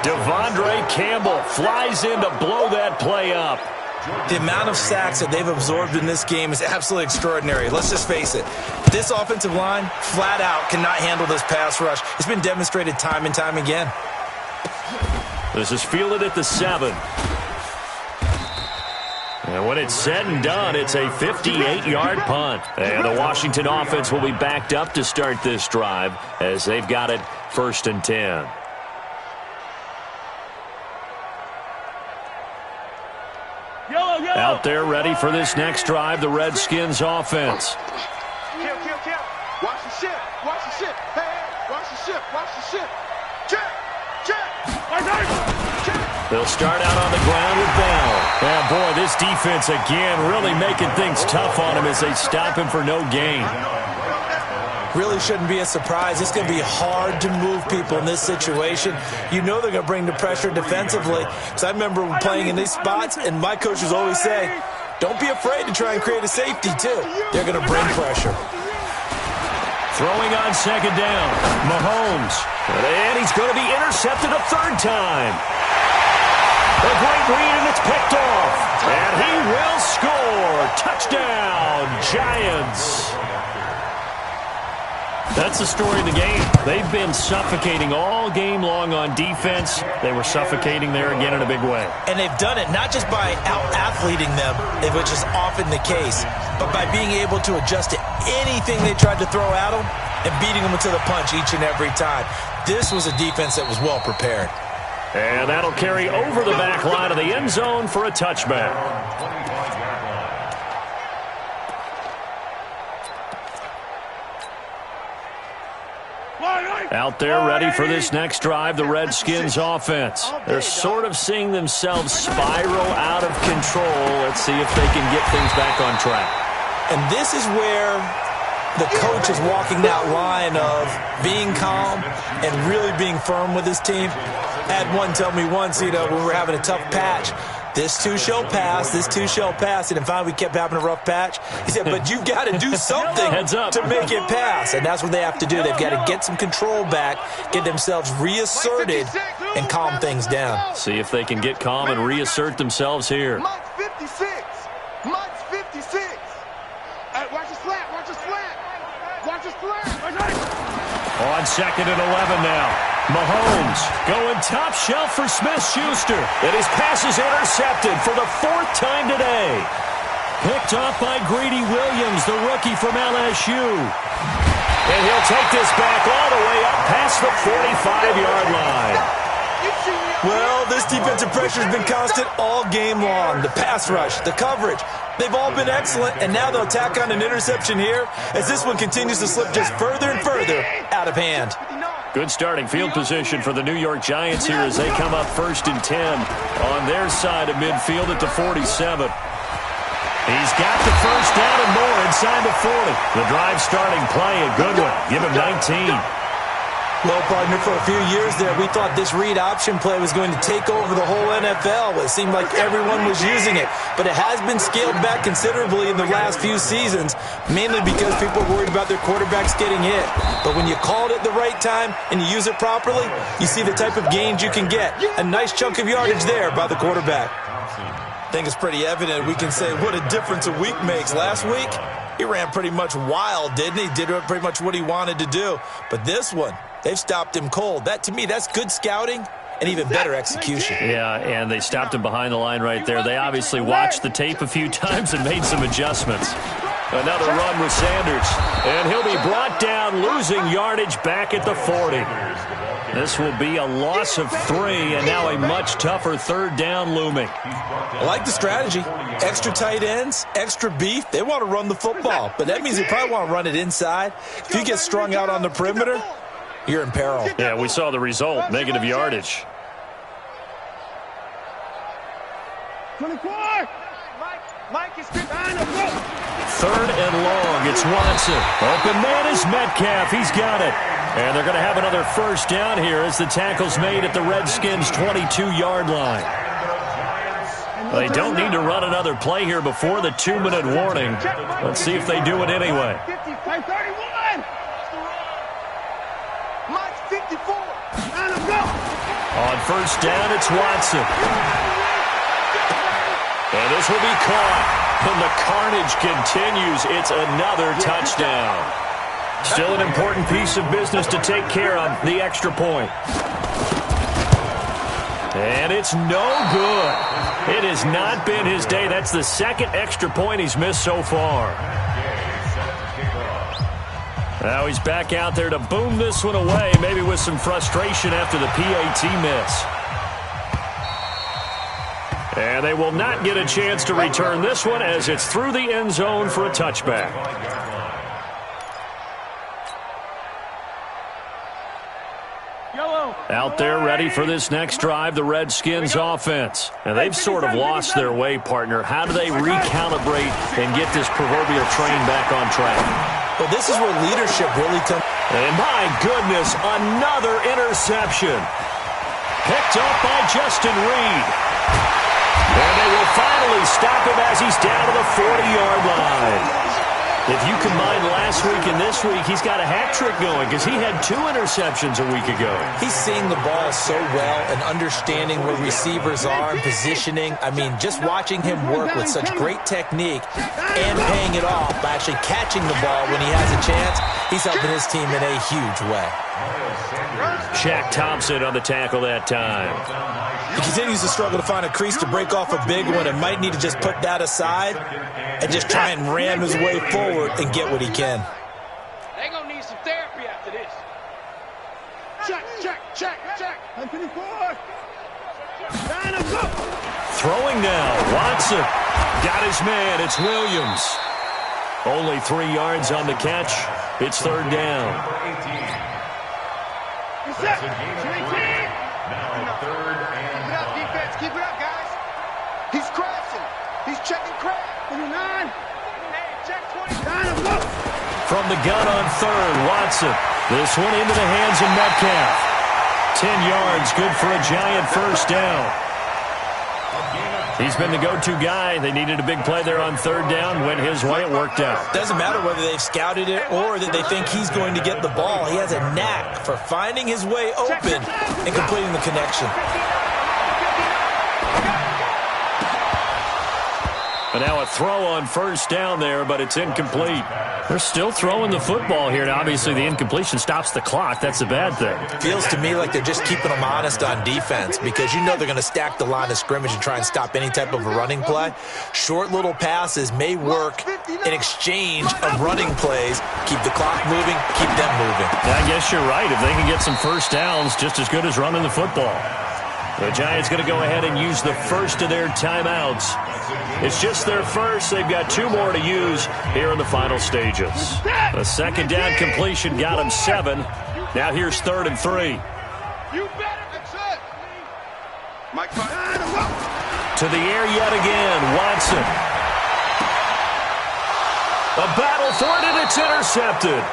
Devondre Campbell flies in to blow that play up. The amount of sacks that they've absorbed in this game is absolutely extraordinary. Let's just face it. This offensive line, flat out, cannot handle this pass rush. It's been demonstrated time and time again. This is fielded at the 7. And when it's said and done, it's a 58-yard punt. And the Washington offense will be backed up to start this drive as they've got it 1st and 10. Out there ready for this next drive, the Redskins offense. Kill. Watch the ship. Hey, watch the ship. Check. They'll start out on the ground with Bell. And boy, this defense again really making things tough on him as they stop him for no gain. Really shouldn't be a surprise. It's going to be hard to move people in this situation. You know they're going to bring the pressure defensively. Because I remember playing in these spots, and my coaches always say, don't be afraid to try and create a safety, too. They're going to bring pressure. Throwing on 2nd down, Mahomes. And he's going to be intercepted a 3rd time. A great read, and it's picked off. And he will score. Touchdown, Giants. That's the story of the game. They've been suffocating all game long on defense. They were suffocating there again in a big way. And they've done it not just by out-athleting them, which is often the case, but by being able to adjust to anything they tried to throw at them and beating them to the punch each and every time. This was a defense that was well prepared. And that'll carry over the back line of the end zone for a touchback. Out there ready for this next drive, the Redskins offense. They're sort of seeing themselves spiral out of control. Let's see if they can get things back on track. And this is where the coach is walking that line of being calm and really being firm with his team. I had one tell me once, when we were having a tough patch, this too shall pass, this too shall pass. And finally we kept having a rough patch. He said, but you've got to do something to make it pass. And that's what they have to do. They've got to get some control back, get themselves reasserted, and calm things down. See if they can get calm and reassert themselves here. Mike's 56. Mike's 56. Hey, watch the slant. Watch the slant. Watch the slant. On 2nd and 11 now. Mahomes going top shelf for Smith-Schuster. And his pass is intercepted for the 4th time today. Picked off by Greedy Williams, the rookie from LSU. And he'll take this back all the way up past the 45-yard line. Well, this defensive pressure has been constant all game long. The pass rush, the coverage, they've all been excellent, and now they'll tack on an interception here as this one continues to slip just further and further out of hand. Good starting field position for the New York Giants here as they come up 1st and 10 on their side of midfield at the 47. He's got the first down and more inside the 40. The drive starting play, a good one. Give him 19. Well, partner, for a few years there, we thought this read option play was going to take over the whole NFL. It seemed like everyone was using it. But it has been scaled back considerably in the last few seasons, mainly because people are worried about their quarterbacks getting hit. But when you call it at the right time and you use it properly, you see the type of gains you can get. A nice chunk of yardage there by the quarterback. I think it's pretty evident we can say what a difference a week makes. Last week, he ran pretty much wild, didn't he? Did pretty much what he wanted to do. But this one, they've stopped him cold. That, to me, that's good scouting and even better execution. Yeah, and they stopped him behind the line right there. They obviously watched the tape a few times and made some adjustments. Another run with Sanders. And he'll be brought down, losing yardage back at the 40. This will be a loss of 3, and now a much tougher 3rd down looming. I like the strategy. Extra tight ends, extra beef. They want to run the football, but that means they probably want to run it inside. If you get strung out on the perimeter, you're in peril. Yeah, we saw the result, negative yardage. 24. Mike is behind the rope. 3rd and long. It's Watson. Open man is Metcalf. He's got it. And they're going to have another first down here as the tackle's made at the Redskins' 22-yard line. They don't need to run another play here before the 2-minute warning. Let's see if they do it anyway. 31. Mike 54. On first down, it's Watson. And this will be caught. And the carnage continues. It's another touchdown. Still an important piece of business to take care of, the extra point. And it's no good. It has not been his day. That's the 2nd extra point he's missed so far. Now he's back out there to boom this one away, maybe with some frustration after the PAT miss. And they will not get a chance to return this one as it's through the end zone for a touchback. Out there ready for this next drive, the Redskins offense. And they've sort of lost their way, partner. How do they recalibrate and get this proverbial train back on track? Well, this is where leadership really comes. And my goodness, another interception. Picked up by Justin Reed. And they will finally stop him as he's down to the 40-yard line. If you combine last week and this week, he's got a hat trick going because he had 2 interceptions a week ago. He's seeing the ball so well and understanding where receivers are and positioning. I mean, just watching him work with such great technique and paying it off by actually catching the ball when he has a chance, he's helping his team in a huge way. Shaq Thompson on the tackle that time. He continues to struggle to find a crease to break off a big one and might need to just put that aside and just try and ram his way forward and get what he can. They're going to need some therapy after this. Check. Throwing now, Watson. Got his man, it's Williams. Only 3 yards on the catch. It's 3rd down. Now 3rd and long. Defense, keep it up, guys. He's crashing. He's checking crash. 29. Check 29. From the gun on 3rd, Watson. This one into the hands of Metcalf. 10 yards, good for a Giant first down. He's been the go-to guy. They needed a big play there on 3rd down. Went his way. It worked out. Doesn't matter whether they've scouted it or that they think he's going to get the ball. He has a knack for finding his way open and completing the connection. An now a throw on first down there, but it's incomplete. They're still throwing the football here, and obviously the incompletion stops the clock. That's a bad thing. Feels to me like they're just keeping them honest on defense because you know they're going to stack the line of scrimmage and try and stop any type of a running play. Short little passes may work in exchange of running plays. Keep the clock moving, keep them moving. I guess you're right. If they can get some first downs, just as good as running the football. The Giants going to go ahead and use the first of their timeouts. It's just their first. They've got 2 more to use here in the final stages. The second down completion got him 7. Now here's 3rd and 3. You better. That's it. Mike, to the air yet again. Watson. A battle for it, and it's intercepted.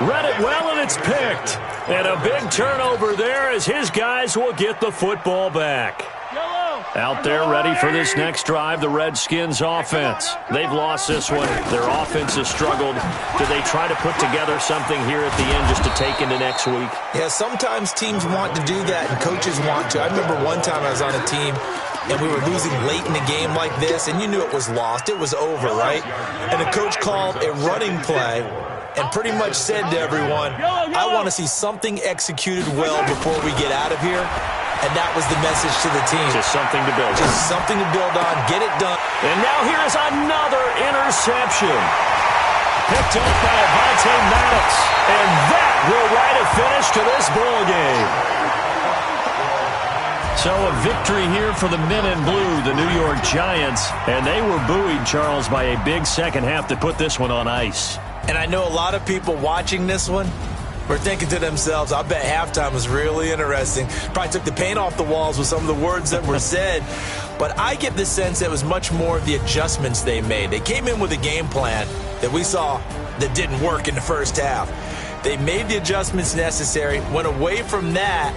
Read it well, and it's picked. And a big turnover there as his guys will get the football back. Out there ready for this next drive, the Redskins offense. They've lost this one. Their offense has struggled. Do they try to put together something here at the end just to take into next week? Yeah, sometimes teams want to do that and coaches want to. I remember one time I was on a team and we were losing late in the game like this, and you knew it was lost. It was over, right? And the coach called a running play and pretty much said to everyone, I want to see something executed well before we get out of here. And that was the message to the team. Just something to build on. Just something to build on. Get it done. And now here's another interception. Picked up by Avonte Maddox. And that will write a finish to this ball game. So a victory here for the men in blue, the New York Giants. And they were buoyed, Charles, by a big second half to put this one on ice. And I know a lot of people watching this one were thinking to themselves, I bet halftime was really interesting. Probably took the paint off the walls with some of the words that were said. But I get the sense that it was much more of the adjustments they made. They came in with a game plan that we saw that didn't work in the first half. They made the adjustments necessary, went away from that,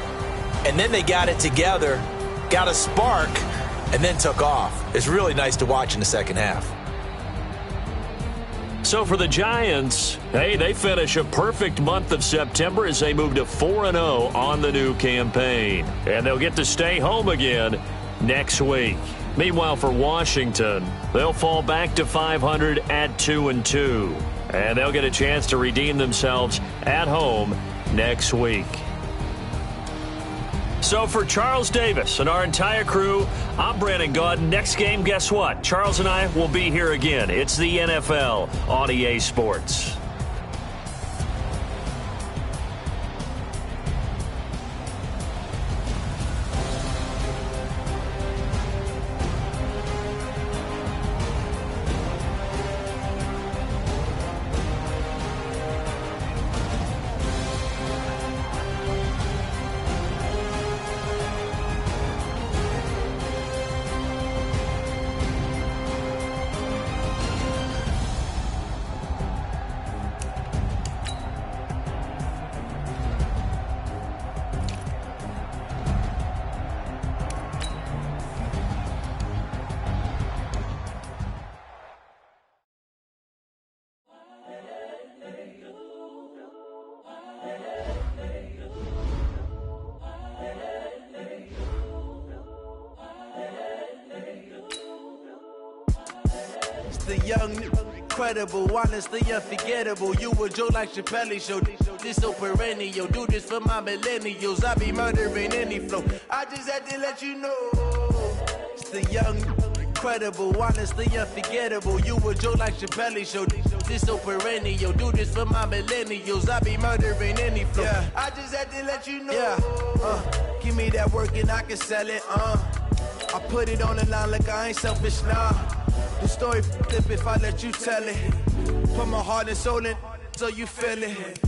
and then they got it together, got a spark, and then took off. It's really nice to watch in the second half. So for the Giants, hey, they finish a perfect month of September as they move to 4-0 on the new campaign. And they'll get to stay home again next week. Meanwhile, for Washington, they'll fall back to 500 at 2-2. And they'll get a chance to redeem themselves at home next week. So for Charles Davis and our entire crew, I'm Brandon Gaudin. Next game, guess what? Charles and I will be here again. It's the NFL on EA Sports. The young, incredible, honestly unforgettable. You a Joe like Chappelle show. This so perennial. Do this for my millennials. I be murdering any flow. I just had to let you know. It's the young, incredible, honestly unforgettable. You a Joe like Chappelle show. This so perennial. Do this for my millennials. I be murdering any flow. Yeah. I just had to let you know. Yeah. Give me that work and I can sell it. I put it on the line like I ain't selfish now. The story flip if I let you tell it. Put my heart and soul in so you feel it.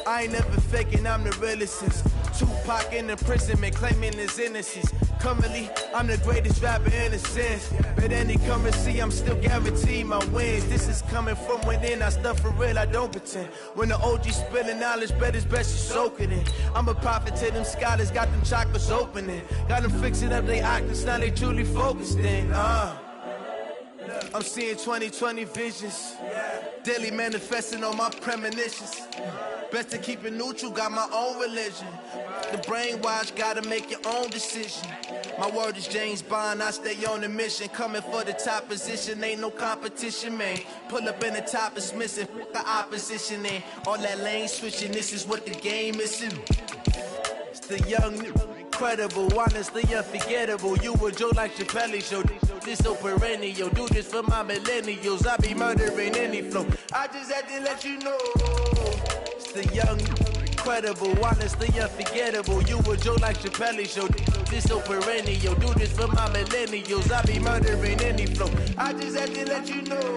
I ain't never faking, I'm the realest since Tupac in the prison, claiming his innocence. Currently, I'm the greatest rapper in a sense. But any currency, I'm still guaranteed my wins. This is coming from within, I stuff for real, I don't pretend. When the OG spilling knowledge, bet it's best you soak it in. I'm a prophet to them scholars, got them chakras opening. Got them fixing up their octaves, now they truly focused in. I'm seeing 2020 visions. Daily manifesting on my premonitions. Best to keep it neutral, got my own religion. The brainwash, gotta make your own decision. My word is James Bond, I stay on a mission. Coming for the top position, ain't no competition, man. Pull up in the top is missing, the opposition in. All that lane switching, this is what the game is. It's the young, incredible, honestly unforgettable. You a Joe like Chappelle show. This so perennial, do this for my millennials. I be murdering any flow. I just had to let you know. It's the young, incredible, honestly unforgettable. You a Joe like Chappelle show. This so perennial, do this for my millennials. I be murdering any flow. I just had to let you know.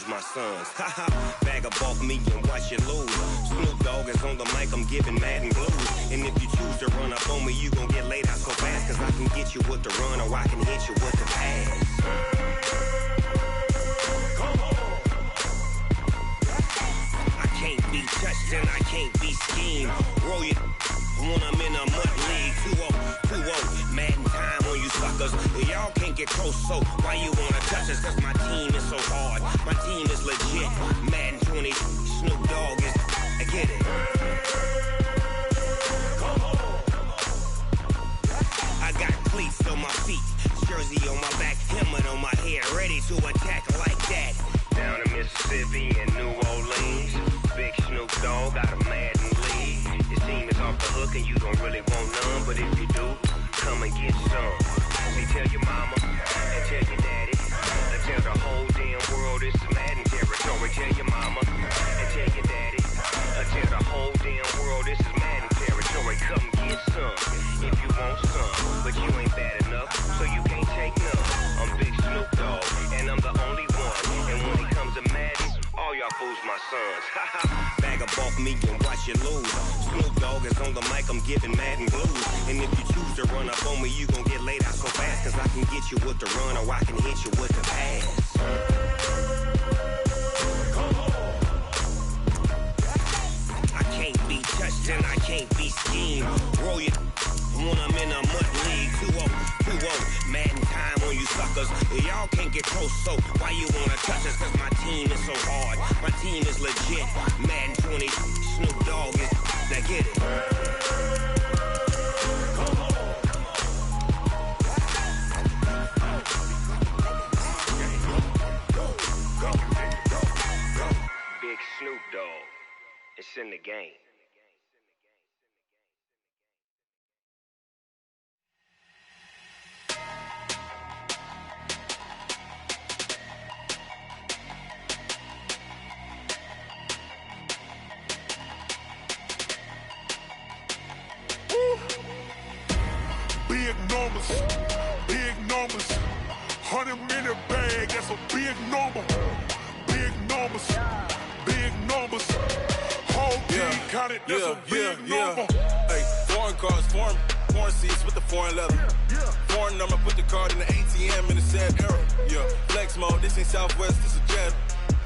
My sons, bag of bulk me and watch you lose. Snoop Dogg is on the mic, I'm giving Madden blues. And if you choose to run up on me, you gon' get laid out so fast. Cause I can get you with the run or I can hit you with the pass. Come on. I can't be touched and I can't be schemed. Roll you when I'm in a mud league. 2-0, Madden time on you suckers. Y'all can't get close, so why you wanna touch us? Cause my team is so hard. My team is legit. Madden 20, Snoop Dogg is. I get it. Come on. I got cleats on my feet, jersey on my back, helmet on my head, ready to attack like that. Down in Mississippi and New Orleans, big Snoop Dogg got a Madden league. His team is off the hook and you don't really want none, but if you do, come and get some. See, tell your mama and tell your daddy. Tell the whole damn world this is Madden territory. Tell your mama and tell your daddy. Tell the whole damn world this is Madden territory. Come get some if you want some, but you ain't bad enough, so you can't take none. I'm Big Snoop Dogg, and I'm the only one. And when it comes to Madden, all y'all fools my sons. Bag of bulk me and watch you lose. Snoop Dogg is on the mic, I'm giving Madden blues. And if you choose to run up on me, you gon' get laid out so fast. Cause I can get you with the run or I can hit you with the pass. Come on. I can't be touched and I can't be schemed. Roll you when I'm in a mud league. 2-0, Madden time on you suckers. Y'all can't get close, so why you wanna touch us? Cause my team is so hard. My team is legit. Madden 20, Snoop Dogg is. Now get it. Come on. Big Snoop Dogg. It's in the game. Big numbers, 100-minute bag, that's a big number. Big numbers, whole team counted, that's a big number. Hey, foreign cars, foreign seats with the foreign leather. Foreign number, put the card in the ATM in the sad era. Yeah, flex mode, this ain't Southwest, this a jet.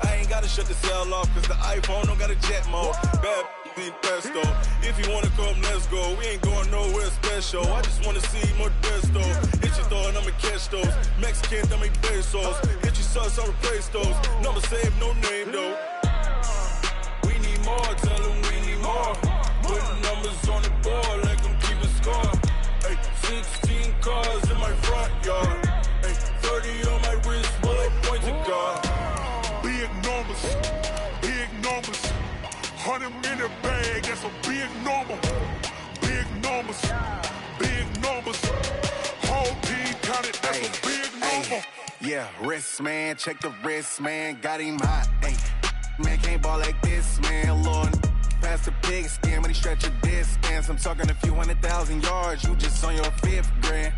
I ain't gotta shut the cell off, cause the iPhone don't got a jet mode. Bad need pesto. If you wanna come, let's go. We ain't going nowhere special. I just wanna see more pesto. Hit your thought, I'ma catch those. Mexican, I make pesos. Hit your sauce, I'll replace those. Number saved, no name though. more, tell them we need more. Putting numbers on the board like I'm keeping score. Ay, 16 cars in my front yard. Ay, 30 on my wrist, bullet point to God. Big numbers, big numbers. 100 minute bag, that's a big number. Big numbers, big numbers. Whole team counted, that's a big number. Yeah, wrist man, check the wrist man, got him hot. Ay, man can't ball like this, man. Lord, past the pig skin when he stretch a distance. I'm talking a few 100,000 yards, you just on your 5th grand.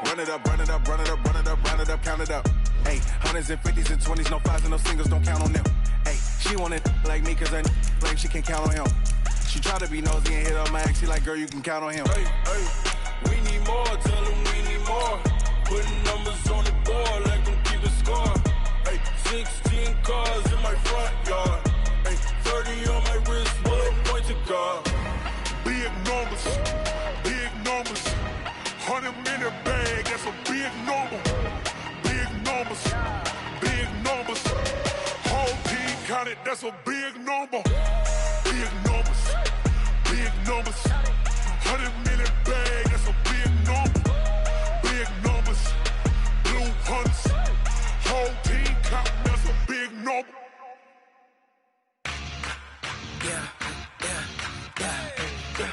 Run it up, run it up, run it up, run it up, run it up, count it up. Hey, hundreds and 50s and 20s, no 5s and no singles, don't count on them. Hey, she want it like me, cause her like she can count on him. She try to be nosy and hit up my ex, she like, girl, you can count on him. Hey, hey, we need more, tell them we need more. Putting numbers on the board like I'm keeping score. Hey, 16 cars in my front yard. Hey, 30 on my wrist, bullet point to God. Big numbers, big numbers. 100 minute bag, that's a big number. Big numbers, big numbers. Whole team counted, that's a big number. Big numbers, big numbers. 100 minute bag, that's a big number. Big numbers, blue hunters. Whole team counting, that's a big number. Yeah, yeah, yeah, yeah.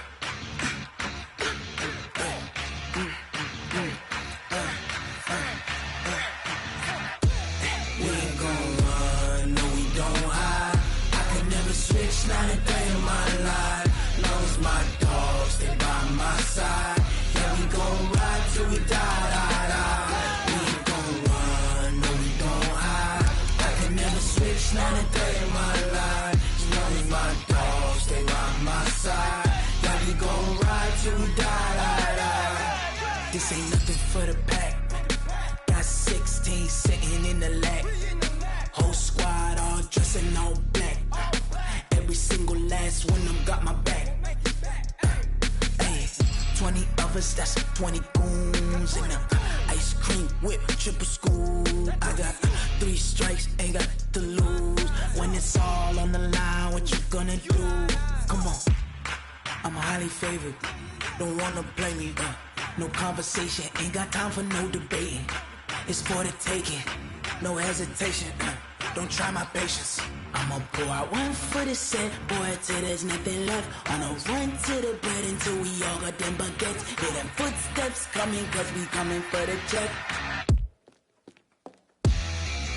We ain't gon' run, no we don't hide. I can never switch, not a day in my life. Long as my dogs stay by my side. Yeah, we gon' ride till we die. We ain't gon' run, no we don't hide. I can never switch, not a day in my life. As long as my dogs stay by my side. Yeah, we gon' ride till we die. This ain't nothing for the pack. Got 16 sitting in the lap. Whole squad all dressing all black. Every single last one of them got my back. Ay, 20 of us, that's 20 goons. And ice cream whip, triple scoop. I got 3 strikes, ain't got to lose. When it's all on the line, what you gonna do? Come on, I'm highly favored. Don't wanna play me, no conversation, ain't got time for no debating. It's for the taking, no hesitation. Don't try my patience. I'ma pour out one for the set, boy, till there's nothing left. On a run to the bread until we all got them baguettes. Hear them footsteps coming, cause we coming for the check.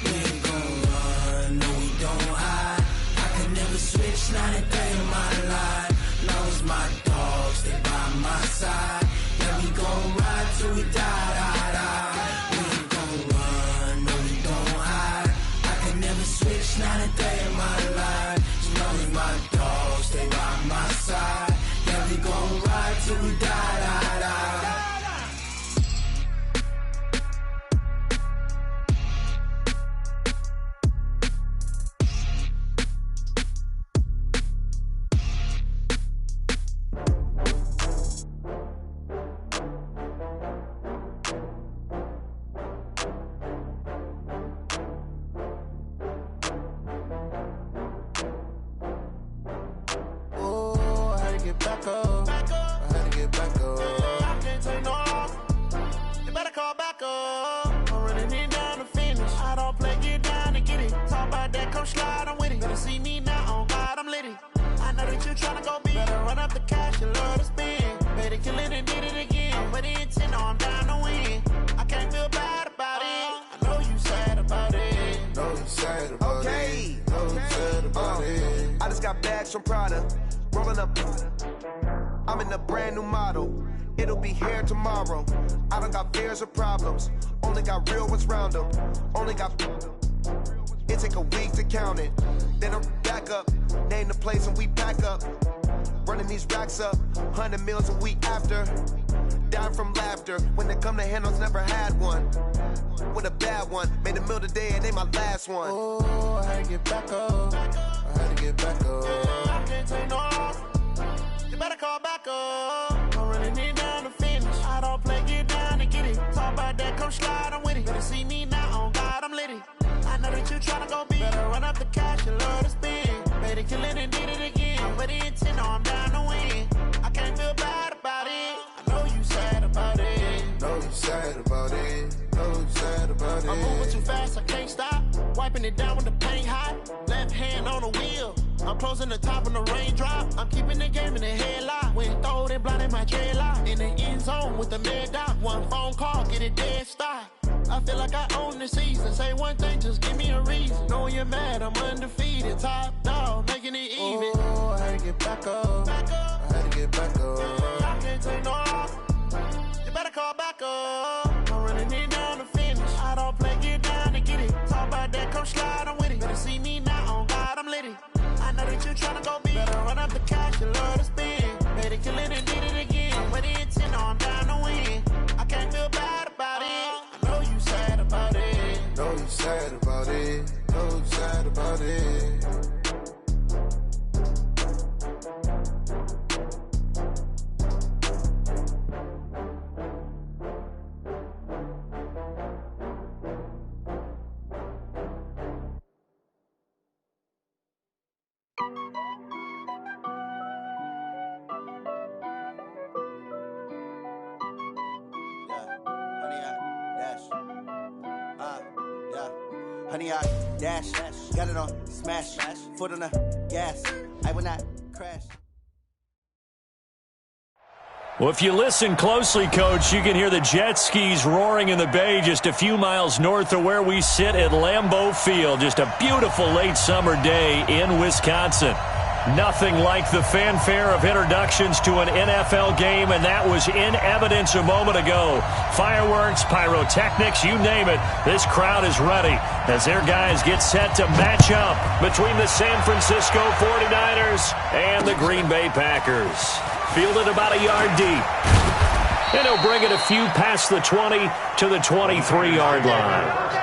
We ain't gon' run, no we don't hide. I can never switch, not a day in my life. Long as my dogs stay by my side. Yeah, we gon' ride till we die. We ain't gon' run, no we don't hide. I can never switch, not a day in my life. As long as my dogs stay by my side. Yeah, we gon' ride till we die. Back up. I had to get back up. I can't take no loss. You better call back up. I'm running it down to finish. I don't play, get down to get it. Talk about that, come slide, I'm with it. Better see me now, on God, I'm lit it. I know that you tryna go big. Better run up the cash, you love to spend. Better kill it and did it again. I'm with the intent, no, I'm down to win. I can't feel bad about it. I know you sad about it. Know you sad about it. Know you sad about it. I just got bags from Prada. Rolling up, I'm in a brand new model. It'll be here tomorrow. I don't got fears or problems. Only got real ones round them. Only got. It take a week to count it. Then I'm back up. Name the place and we pack up. Running these racks up. 100 meals a week after. Down from laughter. When they come to handles, never had one. With a bad one. Made a meal today and they my last one. Oh, I had to get back up. I had to get back up. I can't take no loss. You better call back up. I'm running it down to finish. I don't play, get down to get it. Talk about that, come slide, I'm with it. Better see me now, on God, I'm lit it. I know that you tryna go big. Better run up the cash, you love to spend. Better kill it and did it again. I'm with the intent, no, I'm down to win. I can't feel bad about it. I know you sad about it. Know you sad about it. Know you sad about it. I'm moving too fast, I can't stop. Wiping it down with the paint hot. Left hand on the wheel. I'm closing the top of the raindrop. I'm keeping the game in the headlock. When throwed and blinded my dreadlock. In the end zone with the mad dot. One phone call, get it dead stop. I feel like I own the season. Say one thing, just give me a reason. Knowing you're mad, I'm undefeated. Top dog, making it even. Oh, I had to get back up. I had to get back up. I can't take no off. You better call back up. I'm running it down to finish. I don't play, get down to get it. Talk about that, come slide, I'm with it. Better see me now, on God, I'm lit it. I know that you tryna go big. Better run up the cash, you love to spend. Better kill it and did it again. With the intent, no, I'm down to win. I can't feel bad about it. I know you sad about it. Know you sad about it. Know you sad about it. Honey, I dash, got it on smash, foot on the gas, I will not crash. Well, if you listen closely, Coach, you can hear the jet skis roaring in the bay just a few miles north of where we sit at Lambeau Field. Just a beautiful late summer day in Wisconsin. Nothing like the fanfare of introductions to an NFL game, and that was in evidence a moment ago. Fireworks, pyrotechnics, you name it. This crowd is ready as their guys get set to match up between the San Francisco 49ers and the Green Bay Packers. Fielded about a yard deep. And he'll bring it a few past the 20 to the 23-yard line.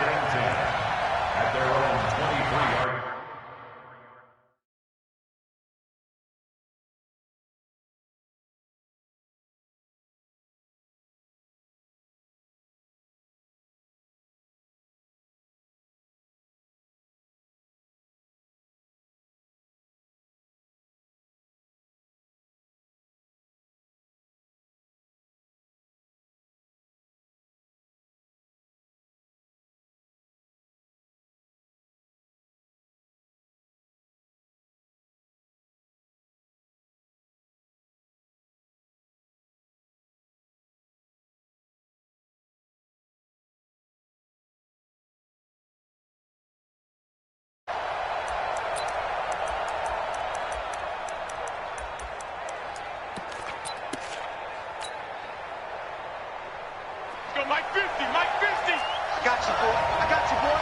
Mike 50, Mike 50. I got you, boy. I got you, boy.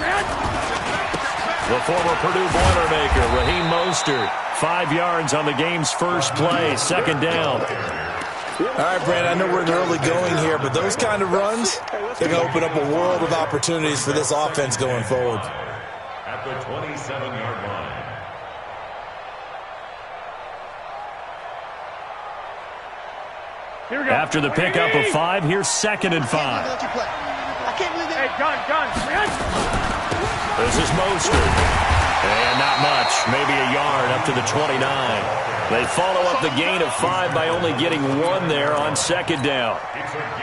Back. The former Purdue Boilermaker, Raheem Mostert, 5 yards on the game's first play, second down. All right, Brandon, I know we're in early going here, but those kind of runs, they're going to open up a world of opportunities for this offense going forward. At the 27-yard line. After the pickup of 5, here's 2nd and 5. I can't believe that. Hey, gun. This is Mostert. And not much, maybe a yard up to the 29. They follow up the gain of 5 by only getting 1 there on 2nd down.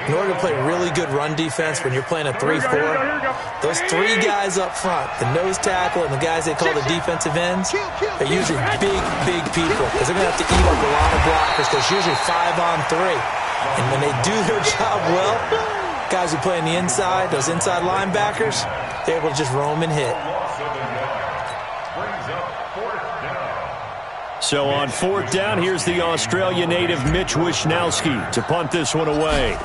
In order to play really good run defense when you're playing a 3-4, those 3 guys up front, the nose tackle and the guys they call the defensive ends, they're usually big people because they're going to have to eat up a lot of blockers because it's usually 5-on-3. And when they do their job well, guys who play on the inside, those inside linebackers, they're able to just roam and hit. So on 4th down, here's the Australia native Mitch Wishnowsky to punt this one away.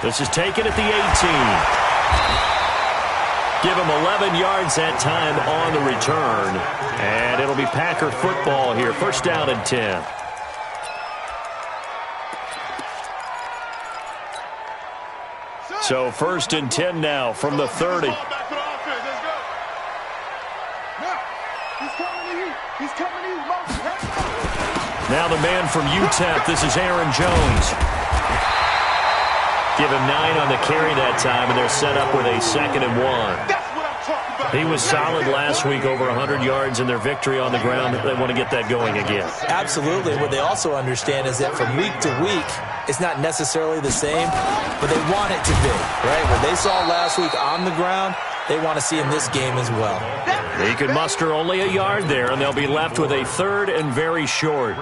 This is taken at the 18. Give him 11 yards that time on the return. And it'll be Packer football here. First down and 10. So 1st and 10 now from the 30. He's coming to you. He's coming to you. Now the man from UTEP. This is Aaron Jones. Give him 9 on the carry that time, and they're set up with a 2nd and 1. He was solid last week, over 100 yards in their victory on the ground. They want to get that going again. Absolutely. What they also understand is that from week to week, it's not necessarily the same, but they want it to be, right? What they saw last week on the ground, they want to see in this game as well. He could muster only a yard there, and they'll be left with a 3rd and very short.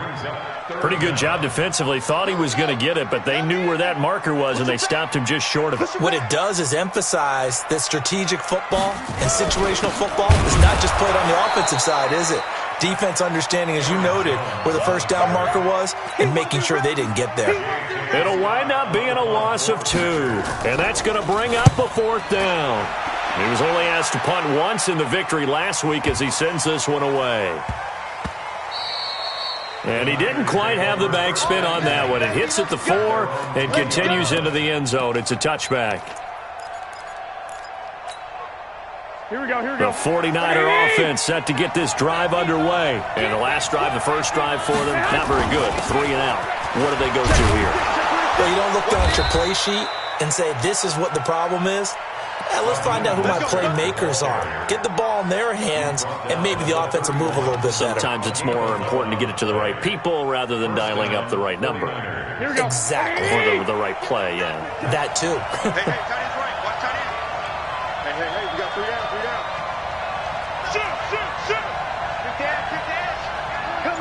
Pretty good job defensively. Thought he was going to get it, but they knew where that marker was, and they stopped him just short of it. What it does is emphasize that strategic football and situational football is not just played on the offensive side, is it? Defense understanding, as you noted, where the first down marker was and making sure they didn't get there. It'll wind up being a loss of 2, and that's going to bring up a 4th down. He was only asked to punt once in the victory last week as he sends this one away. And he didn't quite have the backspin on that one. It hits at the 4 and continues into the end zone. It's a touchback. Here we go, here we go. The 49er offense set to get this drive underway. And the last drive, the first drive for them, not very good. 3 and out. What do they go to here? Well, you don't look down at your play sheet and say, this is what the problem is. Let's find out who my playmakers are. Get the ball in their hands, and maybe the offense will move a little bit better. Sometimes it's more important to get it to the right people rather than dialing up the right number. Exactly. Or the right play, yeah. That too. Hey, tight end's right. Watch tight end. Hey, we got 3 down, 3 down. Shoot. Quick dash. Come.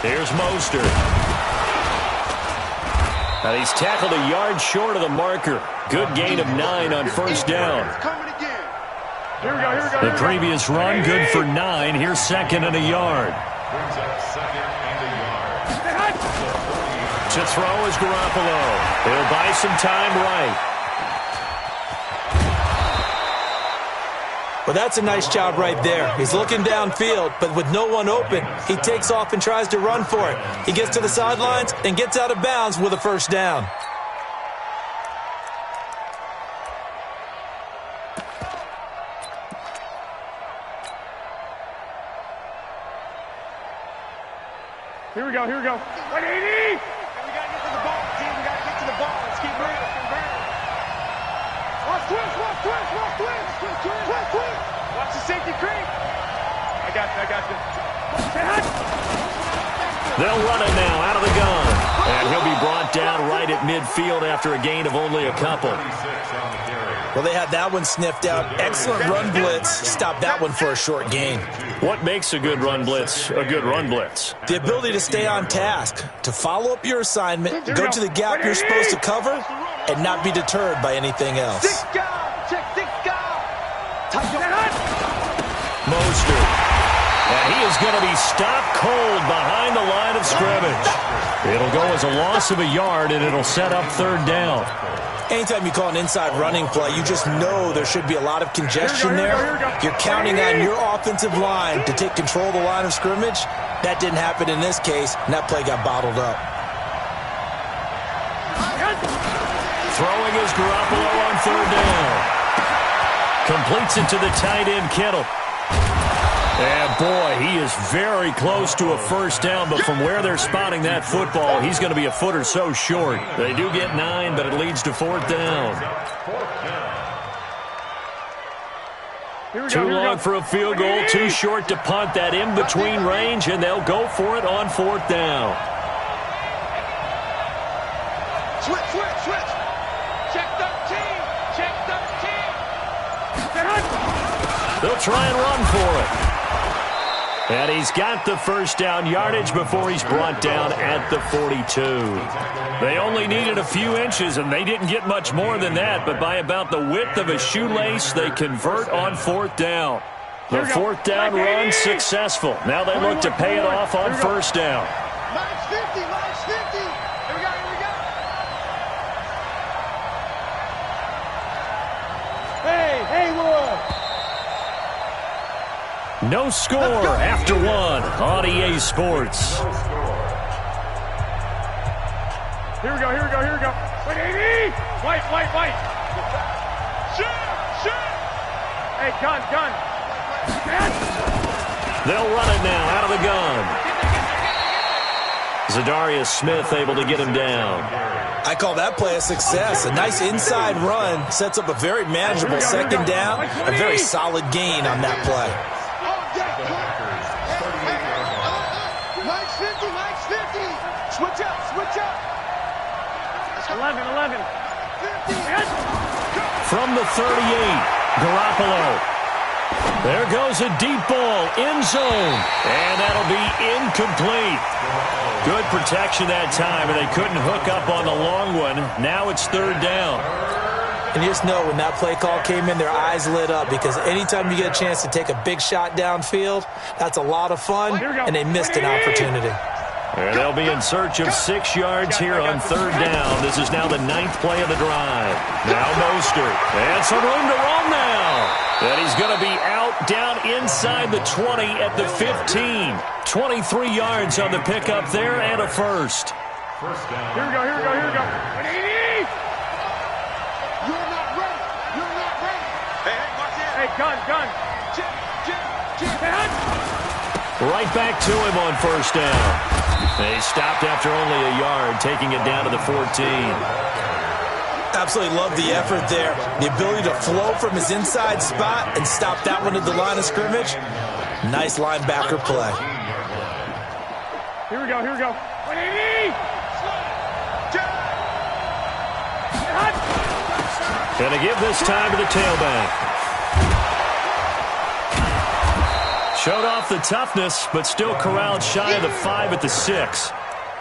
Here's Mostert. And he's tackled a yard short of the marker. Good gain of 9 on first down. Here we go. The previous run, good for 9. Here's 2nd and a yard. To throw is Garoppolo. He'll buy some time right. Well, that's a nice job right there. He's looking downfield, but with no one open, he takes off and tries to run for it. He gets to the sidelines and gets out of bounds with a first down. Here we go. 180! We got to get to the ball, team. We got to get to the ball. Let's keep moving. Watch twist. Watch the safety creep. I got you. They'll run it now out of the gun. And he'll be brought down right at midfield after a gain of only a couple. Well, they had that one sniffed out. Excellent run blitz. Stopped that one for a short gain. What makes a good run blitz a good run blitz? The ability to stay on task, to follow up your assignment, go to the gap you're supposed to cover, and not be deterred by anything else. Mostert. And he is going to be stopped cold behind the line of scrimmage. It'll go as a loss of a yard, and it'll set up 3rd down. Anytime you call an inside running play, you just know there should be a lot of congestion there. You're counting on your offensive line to take control of the line of scrimmage. That didn't happen in this case, and that play got bottled up. Throwing is Garoppolo on 3rd down. Completes it to the tight end, Kittle. And, boy, he is very close to a first down, but from where they're spotting that football, he's going to be a foot or so short. They do get 9, but it leads to 4th down. Too long for a field goal, too short to punt. That in-between range, and they'll go for it on 4th down. Switch. Check 13. They'll try and run for it. And he's got the first down yardage before he's brought down at the 42. They only needed a few inches, and they didn't get much more than that, but by about the width of a shoelace, they convert on 4th down. The 4th down run successful. Now they look to pay it off on first down. Minus 50. Here we go. Hey, Wood. No score after 1 on EA Sports. Here we go. 180! White. Shoot! Hey, gun. They'll run it now out of the gun. Zadarius Smith able to get him down. I call that play a success. A nice inside run sets up a very manageable second down, a very solid gain on that play. Mike's 50. Switch up. 11. From the 38, Garoppolo. There goes a deep ball, end zone, and that'll be incomplete. Good protection that time, and they couldn't hook up on the long one. Now it's third down. And you just know when that play call came in, their eyes lit up, because anytime you get a chance to take a big shot downfield, that's a lot of fun, and they missed an opportunity. And they'll be in search of 6 yards here on third down. This is now the 9th play of the drive. Now Mostert. And some room to run now. And he's going to be out down inside the 20 at the 15. 23 yards on the pickup there and a first. Here we go. You're not ready. Hey, gun. Right back to him on first down. They stopped after only a yard, taking it down to the 14. Absolutely love the effort there. The ability to flow from his inside spot and stop that one at the line of scrimmage. Nice linebacker play. Here we go. 180! Gonna give this time to the tailback. Showed off the toughness, but still corralled shy of the 5 at the 6.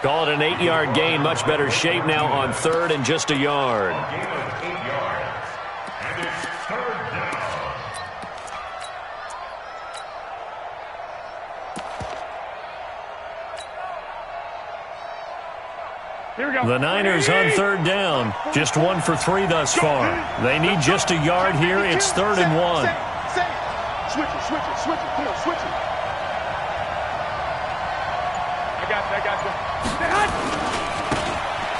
Call it an 8-yard gain. Much better shape now on third and just a yard. The Niners on third down. Just 1 for 3 thus far. They need just a yard here. It's 3rd and 1. Switch it. Come on, switch it. I got you.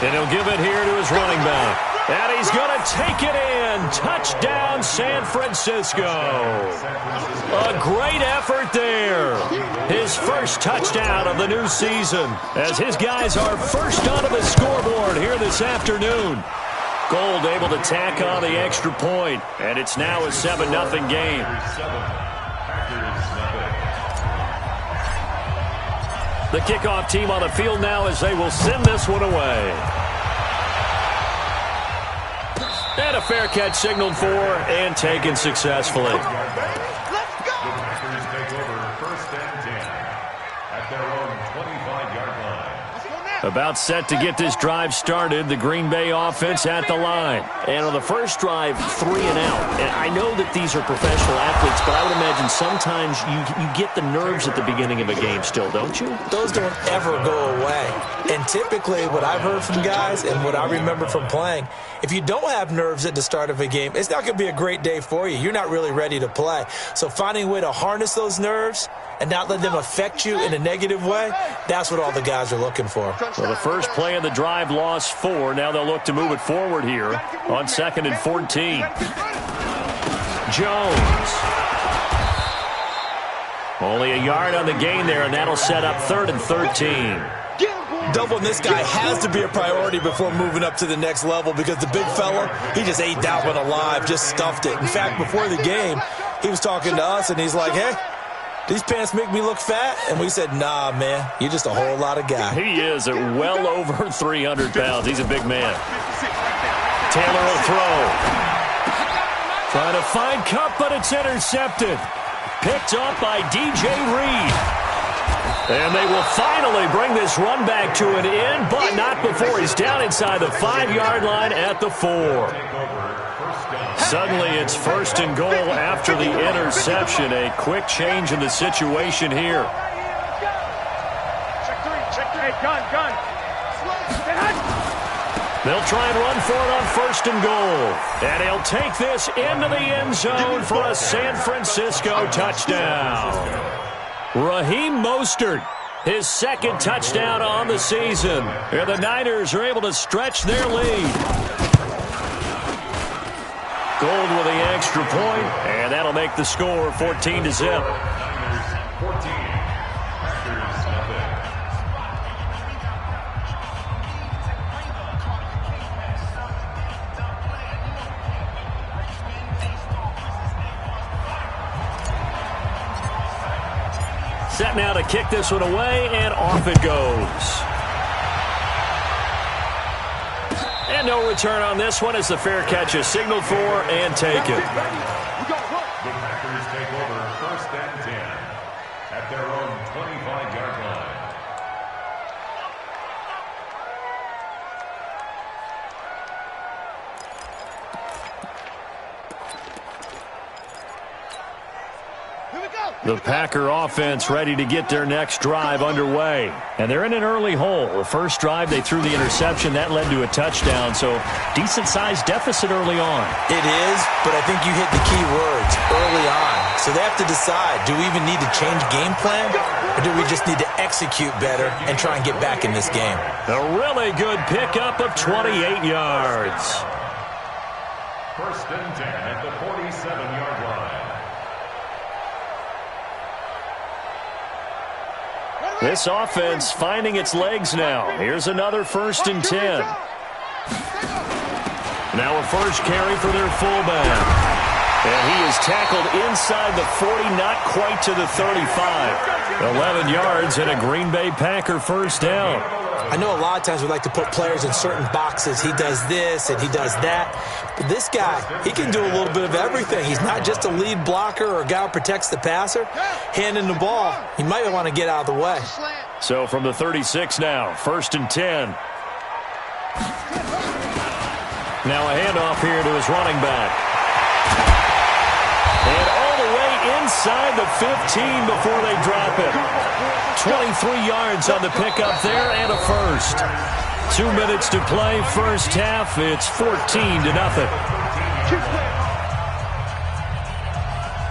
And he'll give it here to his running back. And he's going to take it in. Touchdown, San Francisco. A great effort there. His first touchdown of the new season, as his guys are first onto the scoreboard here this afternoon. Gold able to tack on the extra point, and it's now a 7-0 game. The kickoff team on the field now as they will send this one away. And a fair catch signaled for and taken successfully. Let's go! Packers take over 1st and 10 at their own 25-yard line. About set to get this drive started, the Green Bay offense at the line. And on the first drive, 3 and out. And I know that these are professional athletes, but I would imagine sometimes you get the nerves at the beginning of a game still, don't you? Those don't ever go away. And typically what I've heard from guys and what I remember from playing, if you don't have nerves at the start of a game, it's not going to be a great day for you. You're not really ready to play. So finding a way to harness those nerves and not let them affect you in a negative way, that's what all the guys are looking for. Well, the first play of the drive lost 4. Now they'll look to move it forward here on 2nd and 14. Jones. Only a yard on the gain there, and that'll set up 3rd and 13. Doubling this guy has to be a priority before moving up to the next level, because the big fella, he just ate that one alive, just stuffed it. In fact, before the game, he was talking to us, and he's like, hey, these pants make me look fat? And we said, nah, man, you're just a whole lot of guy. He is at well over 300 pounds. He's a big man. Taylor will throw. Trying to find Cup, but it's intercepted. Picked up by DJ Reed. And they will finally bring this run back to an end, but not before he's down inside the 5-yard line at the 4. Suddenly it's 1st and goal after the interception. A quick change in the situation here. Check 3. Hey, gun. They'll try and run for it on 1st and goal. And he'll take this into the end zone for a San Francisco touchdown. Raheem Mostert, his 2nd touchdown on the season. And the Niners are able to stretch their lead. Gold with the extra point, and that'll make the score 14-0. Set now to kick this one away, and off it goes. And no return on this one as the fair catch is signaled for and taken. The Packers take over 1st and 10 at their own 25-yard line. The Packer offense ready to get their next drive underway. And they're in an early hole. The first drive, they threw the interception. That led to a touchdown, so decent-sized deficit early on. It is, but I think you hit the key words, early on. So they have to decide, do we even need to change game plan, or do we just need to execute better and try and get back in this game? A really good pickup of 28 yards. 1st and 10 at the 47-yard line. This offense finding its legs now. Here's another 1st and 10. Now a first carry for their fullback. And he is tackled inside the 40, not quite to the 35. 11 yards and a Green Bay Packer first down. I know a lot of times we like to put players in certain boxes. He does this and he does that. But this guy, he can do a little bit of everything. He's not just a lead blocker or a guy who protects the passer. Handing the ball, he might want to get out of the way. So from the 36 now, 1st and 10. Now a handoff here to his running back. And all the way inside the 15 before they drop it. 23 yards on the pickup there and a first. 2 minutes to play, first half. It's 14-0.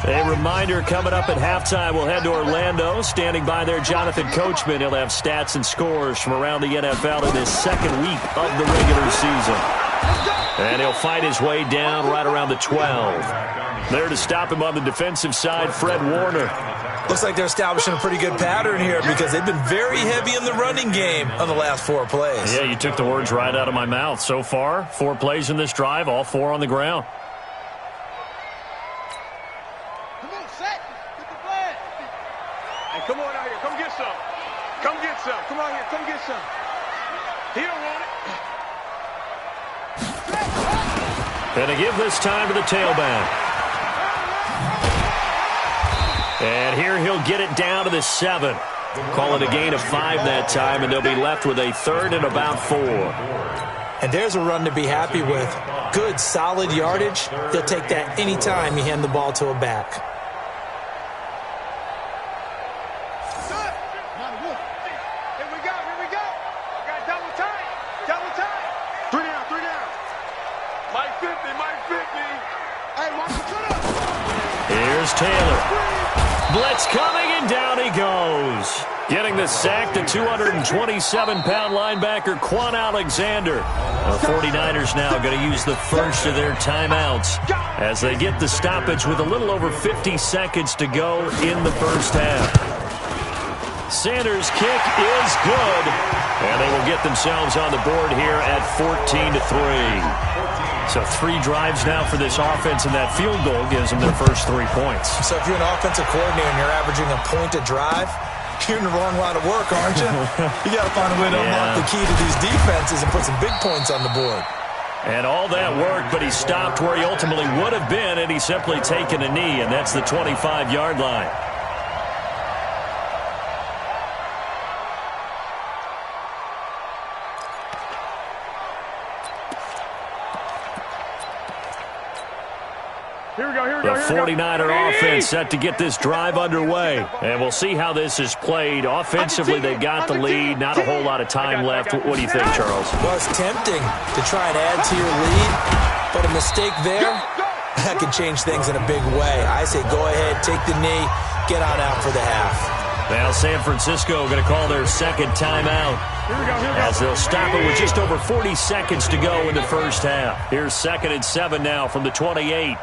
A reminder coming up at halftime, we'll head to Orlando. Standing by there, Jonathan Coachman. He'll have stats and scores from around the NFL in this second week of the regular season. And he'll fight his way down right around the 12. There to stop him on the defensive side, Fred Warner. Looks like they're establishing a pretty good pattern here because they've been very heavy in the running game on the last 4 plays. Yeah, you took the words right out of my mouth. So far, 4 plays in this drive, all 4 on the ground. Come on, set. Get the flag. Hey, come on out here. Come get some. Come get some. Come out here. Come get some. He don't want it. And to give this time to the tailback. And here he'll get it down to the 7. Call it a gain of 5 that time, and they'll be left with a 3rd and about 4. And there's a run to be happy with. Good, solid yardage. They'll take that anytime you hand the ball to a back. Here we go. Here we go. Got double time. Double time. 3 down. 3 down. Mike 50. Mike 50. Hey, watch the cut up. Here's Taylor. Blitz coming, and down he goes. Getting the sack, the 227-pound linebacker, Quan Alexander. The 49ers now going to use the first of their timeouts as they get the stoppage with a little over 50 seconds to go in the first half. Sanders' kick is good, and they will get themselves on the board here at 14-3. So 3 drives now for this offense, and that field goal gives them their first 3 points. So if you're an offensive coordinator and you're averaging a point a drive, you're in the wrong line of work, aren't you? You got to find a way to unlock the key to these defenses and put some big points on the board. And all that work, but he stopped where he ultimately would have been, and he's simply taken a knee, and that's the 25-yard line. The 49er offense set to get this drive underway. And we'll see how this is played. Offensively, they've got the lead. Not a whole lot of time left. What do you think, Charles? Well, it's tempting to try and add to your lead, but a mistake there, that can change things in a big way. I say go ahead, take the knee, get on out for the half. Now San Francisco going to call their second timeout as they'll stop it with just over 40 seconds to go in the first half. Here's 2nd and 7 now from the 28.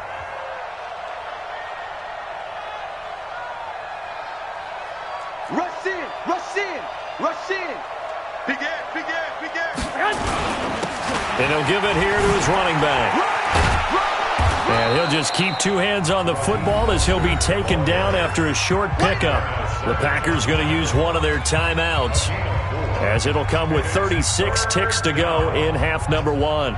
Rush in, rush in, rush in. Big air, big air, big air. And he'll give it here to his running back. And he'll just keep 2 hands on the football as he'll be taken down after a short pickup. The Packers going to use one of their timeouts, as it'll come with 36 ticks to go in half number 1.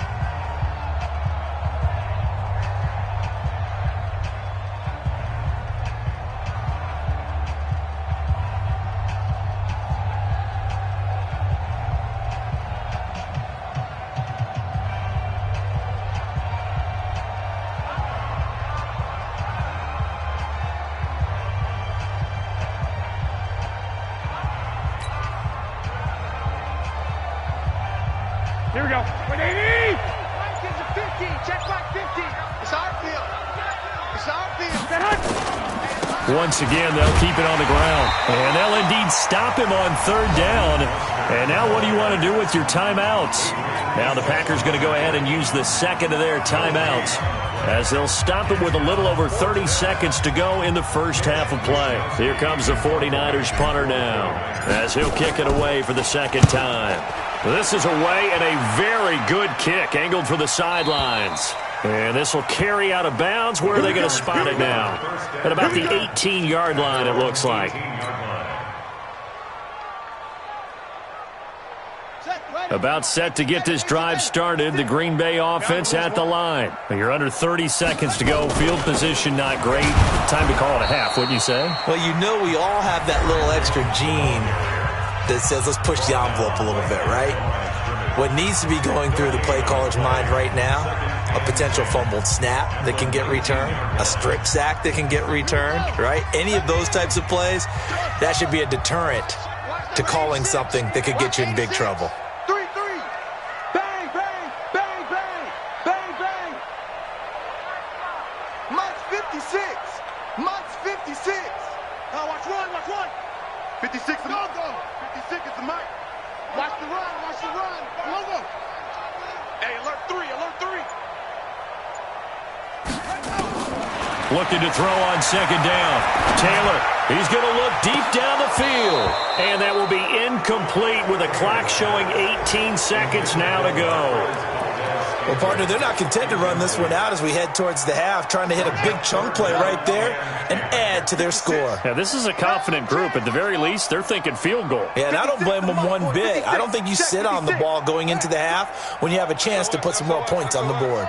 Here we go. 180! Mike is a 50. Check back 50. It's our field. It's our field. Once again, they'll keep it on the ground. And they'll indeed stop him on 3rd down. And now what do you want to do with your timeouts? Now the Packers going to go ahead and use the second of their timeouts, as they'll stop it with a little over 30 seconds to go in the first half of play. Here comes the 49ers punter now, as he'll kick it away for the second time. This is away, and a very good kick angled for the sidelines. And this will carry out of bounds. Where are they going to spot it now? At about the 18-yard line, it looks like. About set to get this drive started. The Green Bay offense at the line. You're under 30 seconds to go. Field position not great. Time to call it a half, wouldn't you say? Well, you know we all have that little extra gene that says let's push the envelope a little bit, right? What needs to be going through the play caller's mind right now, a potential fumbled snap that can get returned, a strip sack that can get returned, right? Any of those types of plays, that should be a deterrent to calling something that could get you in big trouble. 3-3. Bang, bang, bang, bang, bang, bang. Mike's 56. Mike's 56. Now watch one, watch one. 56 is go, go. 56 is the Mike. Watch the run, watch the run. Go, go. Hey, alert 3, alert 3. Looking to throw on second down. Taylor, he's going to look deep down the field. And that will be incomplete with a clock showing 18 seconds now to go. Well, partner, they're not content to run this one out as we head towards the half, trying to hit a big chunk play right there and add to their score. Yeah, this is a confident group. At the very least, they're thinking field goal. Yeah, and I don't blame them one bit. I don't think you sit on the ball going into the half when you have a chance to put some more points on the board.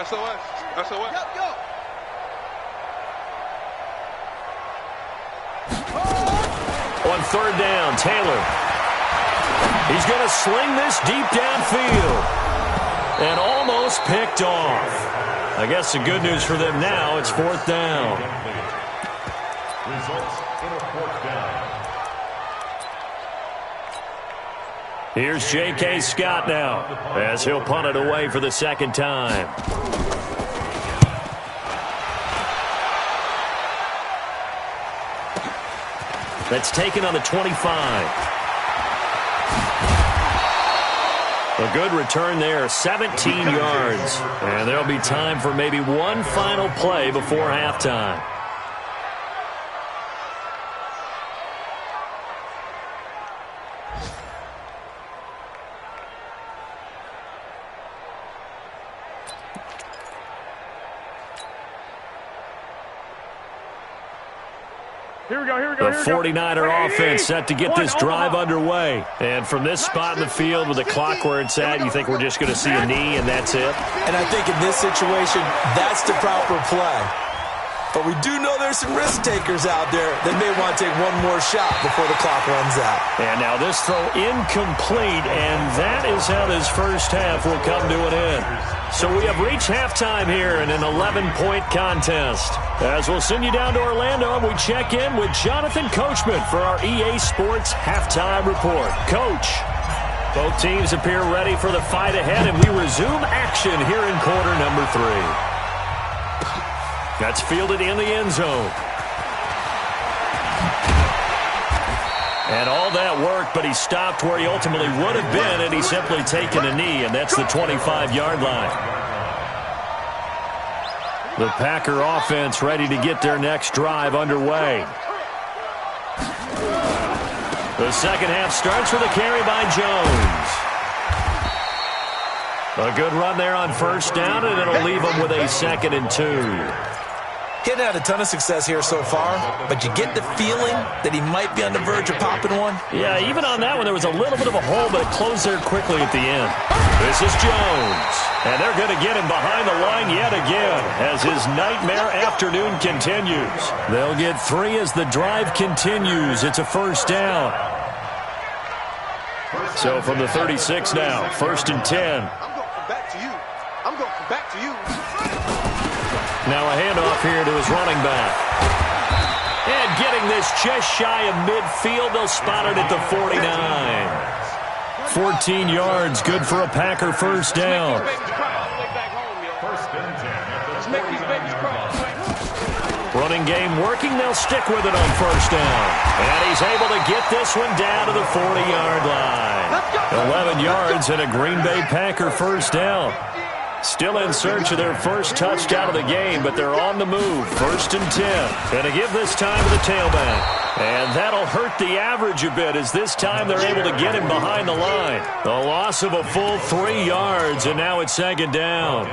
SOS. SOS. On 3rd down, Taylor. He's going to sling this deep downfield. And almost picked off. I guess the good news for them now, it's 4th down. Results in a 4th down. Here's J.K. Scott now, as he'll punt it away for the second time. That's taken on the 25. A good return there, 17 yards. And there'll be time for maybe one final play before halftime. Here we go, here we go, The 49er offense set to get this drive underway. And from this spot in the field with the clock where it's at, you think we're just going to see a knee and that's it? And I think in this situation, that's the proper play. But we do know there's some risk takers out there that may want to take one more shot before the clock runs out. And now this throw incomplete, and that is how this first half will come to an end. So we have reached halftime here in an 11-point contest. As we'll send you down to Orlando, and we check in with Jonathan Coachman for our EA Sports Halftime Report. Coach, both teams appear ready for the fight ahead, and we resume action here in quarter number 3. That's fielded in the end zone. And all that worked, but he stopped where he ultimately would have been, and he's simply taken a knee, and that's the 25-yard line. The Packer offense ready to get their next drive underway. The second half starts with a carry by Jones. A good run there on first down, and it'll leave them with a 2nd and 2. He hasn't had a ton of success here so far, but you get the feeling that he might be on the verge of popping one. Yeah, even on that one, there was a little bit of a hole, but it closed there quickly at the end. This is Jones, and they're going to get him behind the line yet again as his nightmare afternoon continues. They'll get 3 as the drive continues. It's a first down. So from the 36 now, 1st and 10. I'm going from back to you. I'm going from back to you. Now a handoff here to his running back. And getting this just shy of midfield, they'll spot it at the 49. 14 yards, good for a Packer first down. Running game working, they'll stick with it on first down. And he's able to get this one down to the 40-yard line. 11 yards and a Green Bay Packer first down. Still in search of their first touchdown of the game, but they're on the move. 1st and 10. Going to give this time to the tailback. And that'll hurt the average a bit as this time they're able to get him behind the line. The loss of a full 3 yards, and now it's 2nd down.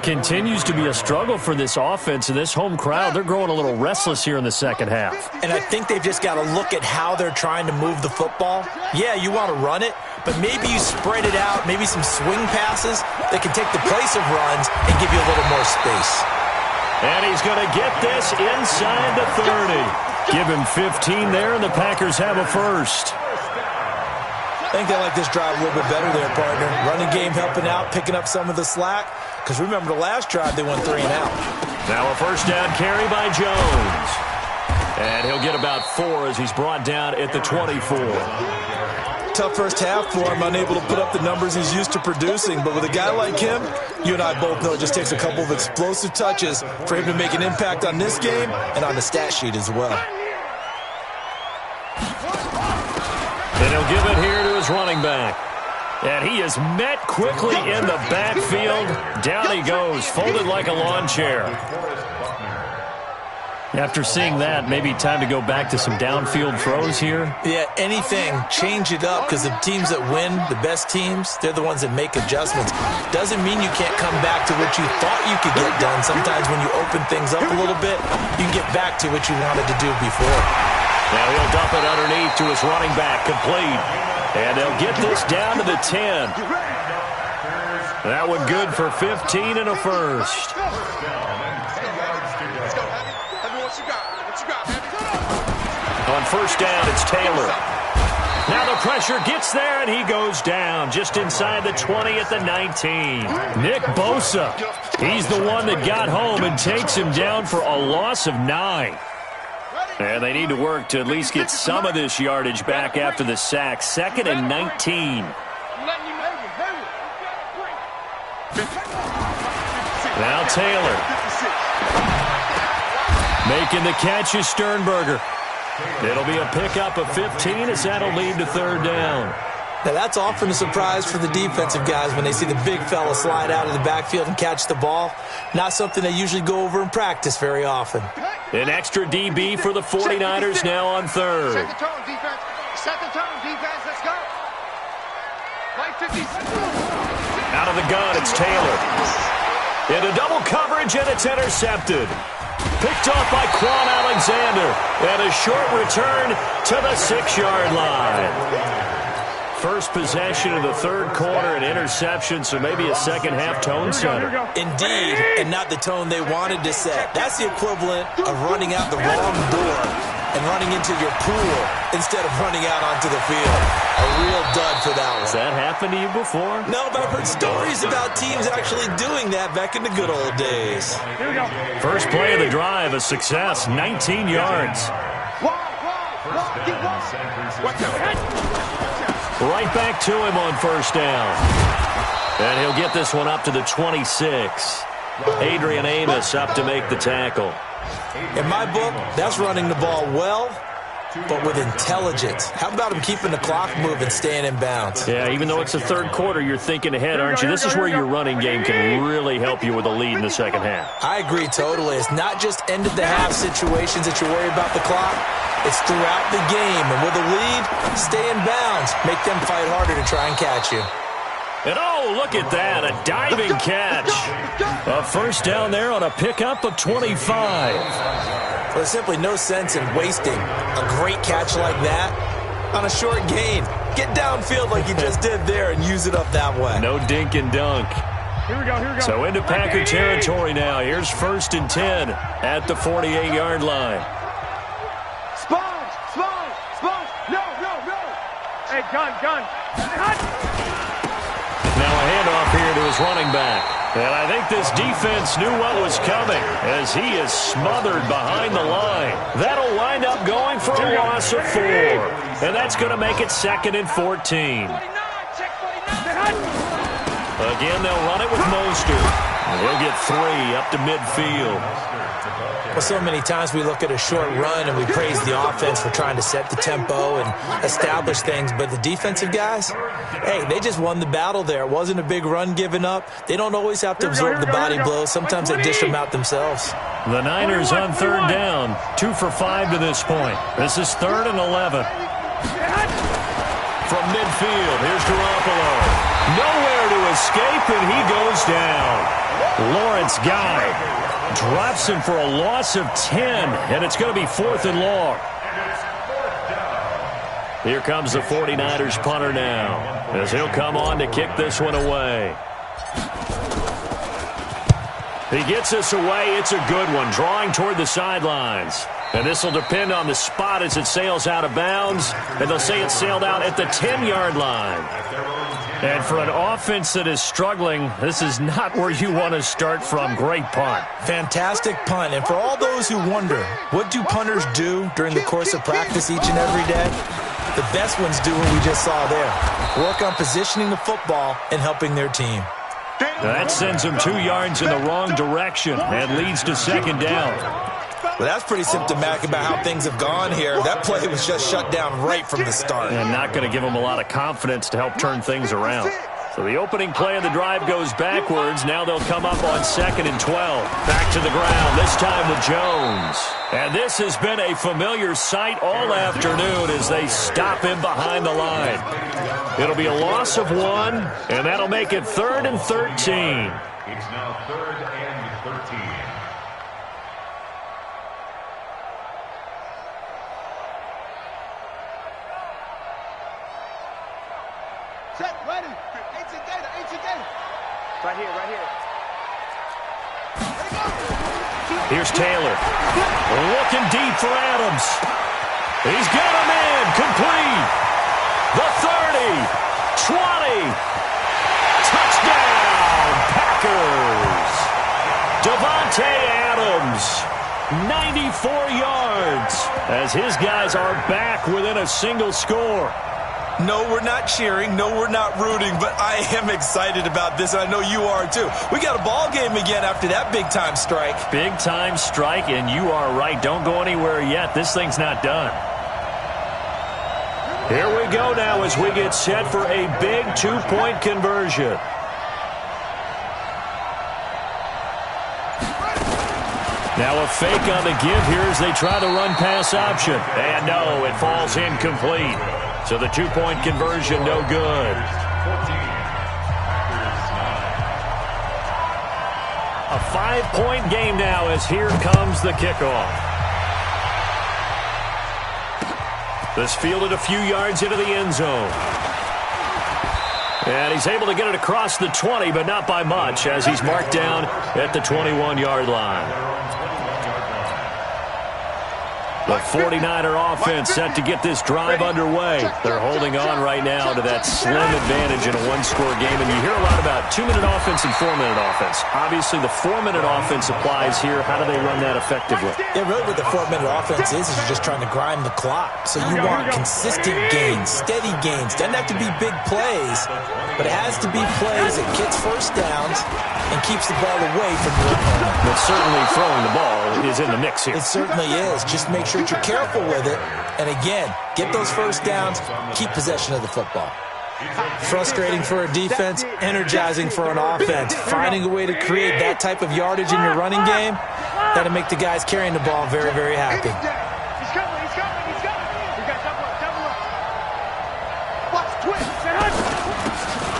Continues to be a struggle for this offense and this home crowd. They're growing a little restless here in the second half. And I think they've just got to look at how they're trying to move the football. Yeah, you want to run it, but maybe you spread it out, maybe some swing passes that can take the place of runs and give you a little more space. And he's going to get this inside the 30. Give him 15 there, and the Packers have a first. I think they like this drive a little bit better there, partner. Running game helping out, picking up some of the slack. Because remember, the last drive, they went 3 and out. Now a first down carry by Jones. And he'll get about 4 as he's brought down at the 24. Tough first half for him, unable to put up the numbers he's used to producing. But with a guy like him, you and I both know it just takes a couple of explosive touches for him to make an impact on this game and on the stat sheet as well. And he'll give it here to his running back. And he is met quickly in the backfield. Down he goes, folded like a lawn chair. After seeing that, maybe time to go back to some downfield throws here. Yeah, anything. Change it up because the teams that win, the best teams, they're the ones that make adjustments. Doesn't mean you can't come back to what you thought you could get done. Sometimes when you open things up a little bit, you can get back to what you wanted to do before. Now he'll dump it underneath to his running back, complete. And they'll get this down to the 10. That one good for 15 and a first. On first down, it's Taylor. Now the pressure gets there, and he goes down just inside the 20 at the 19. Nick Bosa, he's the one that got home and takes him down for a loss of 9. And they need to work to at least get some of this yardage back after the sack. 2nd and 19. Now Taylor. Making the catch is Sternberger. It'll be a pickup of 15 as that'll lead to 3rd down. Now, that's often a surprise for the defensive guys when they see the big fella slide out of the backfield and catch the ball. Not something they usually go over in practice very often. An extra DB for the 49ers now on 3rd. Set the tone, defense. Set the tone, defense. Let's go. Play 50. Out of the gun, it's Taylor. Into double coverage, and it's intercepted. Picked off by Quan Alexander. And a short return to the 6-yard line. First possession of the 3rd quarter, an interception, so maybe a second-half tone setter. Indeed, and not the tone they wanted to set. That's the equivalent of running out the wrong door and running into your pool instead of running out onto the field. A real dud for that one. Has that happened to you before? No, but I've heard stories about teams actually doing that back in the good old days. First play of the drive, a success, 19 yards. Right back to him on first down. And he'll get this one up to the 26. Adrian Amos up to make the tackle. In my book, that's running the ball well, but with intelligence. How about him keeping the clock moving, staying in bounds? Yeah, even though it's the 3rd quarter, you're thinking ahead, aren't you? This is where your running game can really help you with a lead in the second half. I agree totally. It's not just end-of-the-half situations that you worry about the clock. It's throughout the game. And with a lead, stay in bounds. Make them fight harder to try and catch you. And oh, look at that, a diving catch. A first down there on a pickup of 25. Well, there's simply no sense in wasting a great catch like that on a short gain. Get downfield like you just did there and use it up that way. No dink and dunk. Here we go. So into Packer territory now. Here's 1st and 10 at the 48-yard line. Sponge. No. Hey, gun. Now a handoff here to his running back. And I think this defense knew what was coming as he is smothered behind the line. That'll wind up going for a loss of 4. And that's going to make it 2nd and 14. Again, they'll run it with Mostert. He'll get 3 up to midfield. Well, so many times we look at a short run and we praise the offense for trying to set the tempo and establish things, but the defensive guys, hey, they just won the battle there. It wasn't a big run given up. They don't always have to absorb the body blows. Sometimes they dish them out themselves. The Niners on 3rd down, 2 for 5 to this point. This is 3rd and 11. From midfield, here's Garoppolo. Nowhere to escape, and he goes down. Lawrence Guy drops him for a loss of 10, and it's going to be 4th and long. Here comes the 49ers punter now, as he'll come on to kick this one away. He gets this away. It's a good one, drawing toward the sidelines. And this will depend on the spot as it sails out of bounds, and they'll say it sailed out at the 10-yard line. And for an offense that is struggling, this is not where you want to start from. Great punt. Fantastic punt. And for all those who wonder, what do punters do during the course of practice each and every day? The best ones do what we just saw there. Work on positioning the football and helping their team. That sends them 2 yards in the wrong direction and leads to 2nd down. Well, that's pretty symptomatic about how things have gone here. That play was just shut down right from the start. And not going to give them a lot of confidence to help turn things around. So the opening play of the drive goes backwards. Now they'll come up on 2nd and 12. Back to the ground, this time with Jones. And this has been a familiar sight all afternoon as they stop him behind the line. It'll be a loss of 1, and that'll make it 3rd and 13. It's now 3rd and 13. Set, ready. Ancient Gator. Right here. Here's Taylor. Looking deep for Adams. He's got a man. Complete. The 30. 20. Touchdown, Packers. Davante Adams. 94 yards as his guys are back within a single score. No, we're not cheering. No, we're not rooting, but I am excited about this, and I know you are too. We got a ball game again after that big-time strike. Big-time strike, and you are right. Don't go anywhere yet. This thing's not done. Here we go now as we get set for a big 2-point conversion. Now a fake on the give here as they try the run-pass option. And no, it falls incomplete. So the 2-point conversion, no good. A 5-point game now as here comes the kickoff. This fielded a few yards into the end zone. And he's able to get it across the 20, but not by much as he's marked down at the 21-yard line. The 49er offense set to get this drive underway. They're holding on right now to that slim advantage in a 1-score game. And you hear a lot about 2-minute offense and 4-minute offense. Obviously, the 4-minute offense applies here. How do they run that effectively? Yeah, really what the 4-minute offense is you're just trying to grind the clock. So you want consistent gains, steady gains. Doesn't have to be big plays, but it has to be plays that gets first downs and keeps the ball away from your opponent. But certainly throwing the ball is in the mix here. It certainly is. Just make sure you're careful with it. And again, get those first downs, keep possession of the football. Frustrating for a defense, energizing for an offense. Finding a way to create that type of yardage in your running game, that'll make the guys carrying the ball very, very happy. He's coming. We got double up. Watch, twist.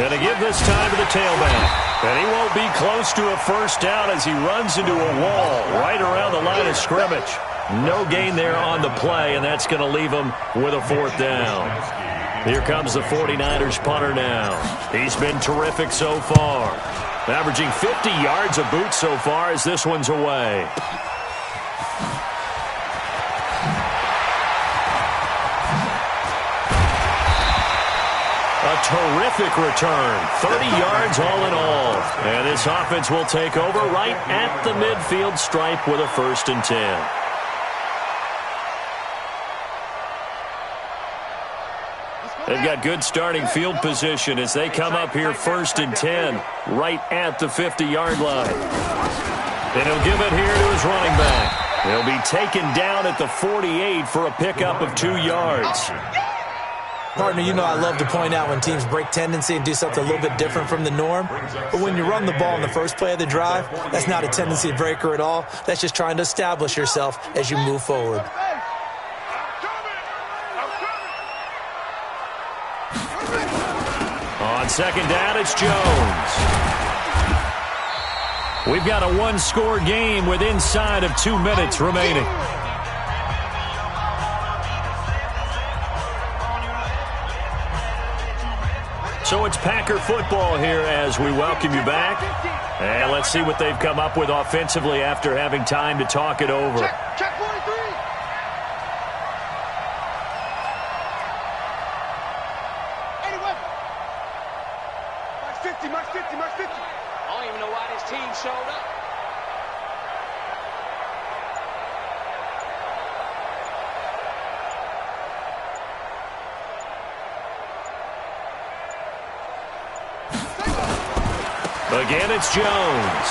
And to give this time to the tailback. And he won't be close to a first down as he runs into a wall right around the line of scrimmage. No gain there on the play, and that's going to leave him with a fourth down. Here comes the 49ers punter now. He's been terrific so far. Averaging 50 yards a boot so far as this one's away. A terrific return. 30 yards all in all. And this offense will take over right at the midfield stripe with a 1st and 10. They've got good starting field position as they come up here 1st and 10 right at the 50-yard line. And he'll give it here to his running back. He'll be taken down at the 48 for a pickup of 2 yards. Partner, you know I love to point out when teams break tendency and do something a little bit different from the norm. But when you run the ball in the first play of the drive, that's not a tendency breaker at all. That's just trying to establish yourself as you move forward. On 2nd down, it's Jones. We've got a one-score game with inside of 2 minutes remaining. So it's Packer football here as we welcome you back. And let's see what they've come up with offensively after having time to talk it over. Check 43. March 50, March 50. I don't even know why this team showed up. Again, it's Jones.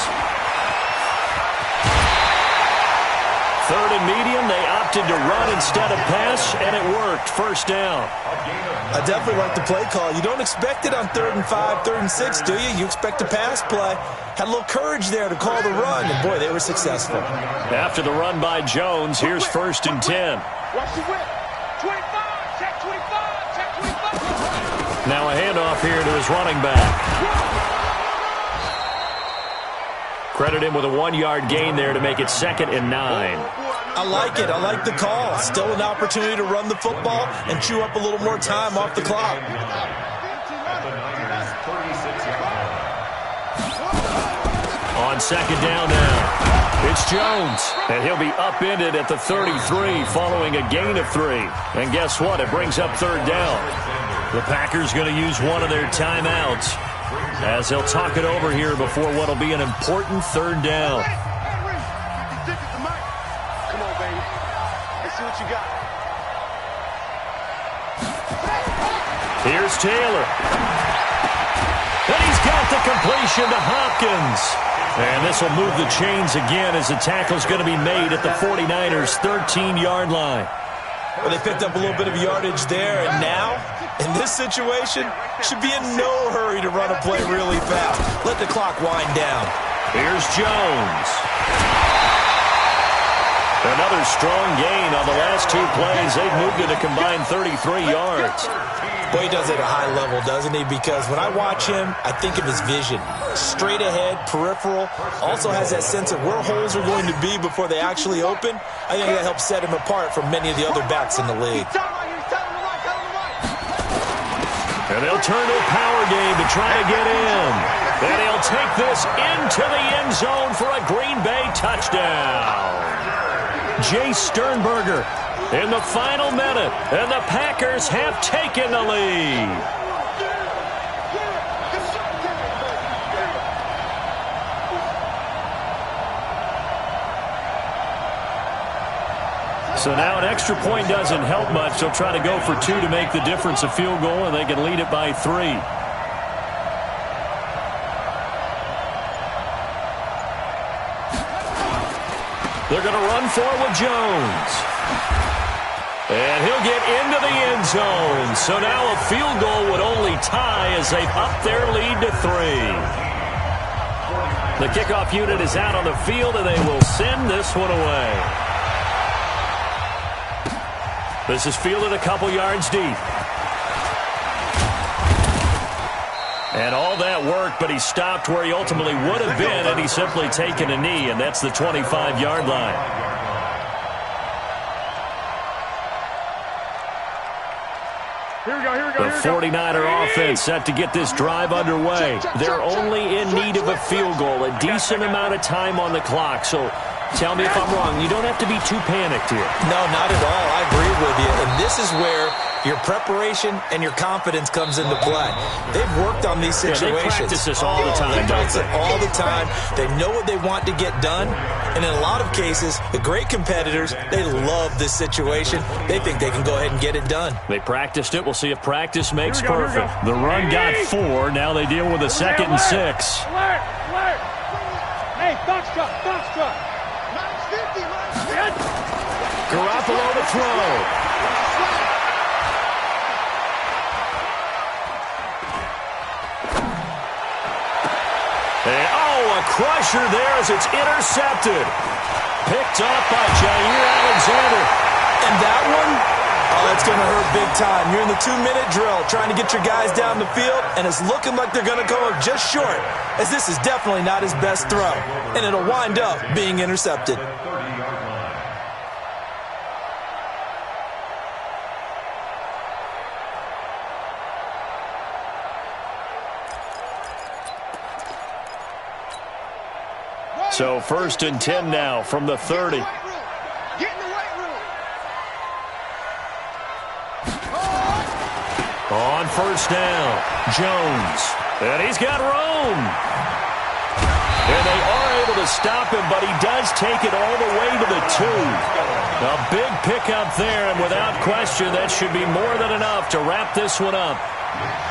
3rd and medium. They opted to run instead of pass, and it worked. 1st down. I definitely like the play call. You don't expect it on 3rd and 5, 3rd and 6, do you? You expect a pass play. Had a little courage there to call the run, and boy, they were successful. After the run by Jones, here's 1st and 10. Watch the whip. 25, check 25, check 25. Now a handoff here to his running back. Credit him with a 1-yard gain there to make it 2nd and 9. I like it. I like the call. Still an opportunity to run the football and chew up a little more time off the clock. On 2nd down now, it's Jones. And he'll be upended at the 33 following a gain of 3. And guess what? It brings up 3rd down. The Packers going to use one of their timeouts as they'll talk it over here before what will be an important 3rd down. Come on, baby. Let's see what you got. Here's Taylor. And he's got the completion to Hopkins. And this will move the chains again as the tackle's going to be made at the 49ers' 13-yard line. Well, they picked up a little bit of yardage there, and now, in this situation, should be in no hurry to run a play really fast. Let the clock wind down. Here's Jones. Another strong gain on the last 2 plays. They've moved it a combined 33 yards. Boy, he does it at a high level, doesn't he? Because when I watch him, I think of his vision. Straight ahead, peripheral. Also has that sense of where holes are going to be before they actually open. I think that helps set him apart from many of the other backs in the league. And they'll turn to a power game to try to get in. And he'll take this into the end zone for a Green Bay touchdown. Jay Sternberger in the final minute, and the Packers have taken the lead. So now an extra point doesn't help much. They'll try to go for 2 to make the difference a field goal, and they can lead it by 3. They're going to run forward Jones. And he'll get into the end zone. So now a field goal would only tie as they've upped their lead to 3. The kickoff unit is out on the field, and they will send this one away. This is fielded a couple yards deep. And all that work, but he stopped where he ultimately would have been, and he's simply taken a knee, and that's the 25-yard line. The 49er offense set to get this drive underway. They're only in need of a field goal, a decent amount of time on the clock. So tell me if I'm wrong. You don't have to be too panicked here. No, not at all. I agree with you. And this is where your preparation and your confidence comes into play. They've worked on these situations. Yeah, they practice this all the time, They practice it all the time. They know what they want to get done. And in a lot of cases, the great competitors, they love this situation. They think they can go ahead and get it done. They practiced it. We'll see if practice makes perfect. The run got 4. Now they deal with a 2nd and 6. Alert! Alert! Hey, Foxtrot! Foxtrot! Garoppolo to throw. A crusher there as it's intercepted. Picked up by Jair Alexander. And that one, that's going to hurt big time. You're in the 2-minute drill trying to get your guys down the field, and it's looking like they're going to come up just short, as this is definitely not his best throw. And it'll wind up being intercepted. So 1st and 10 now from the 30. Get in the weight room. On 1st down, Jones. And he's got room. And they are able to stop him, but he does take it all the way to the 2. A big pickup there, and without question, that should be more than enough to wrap this one up.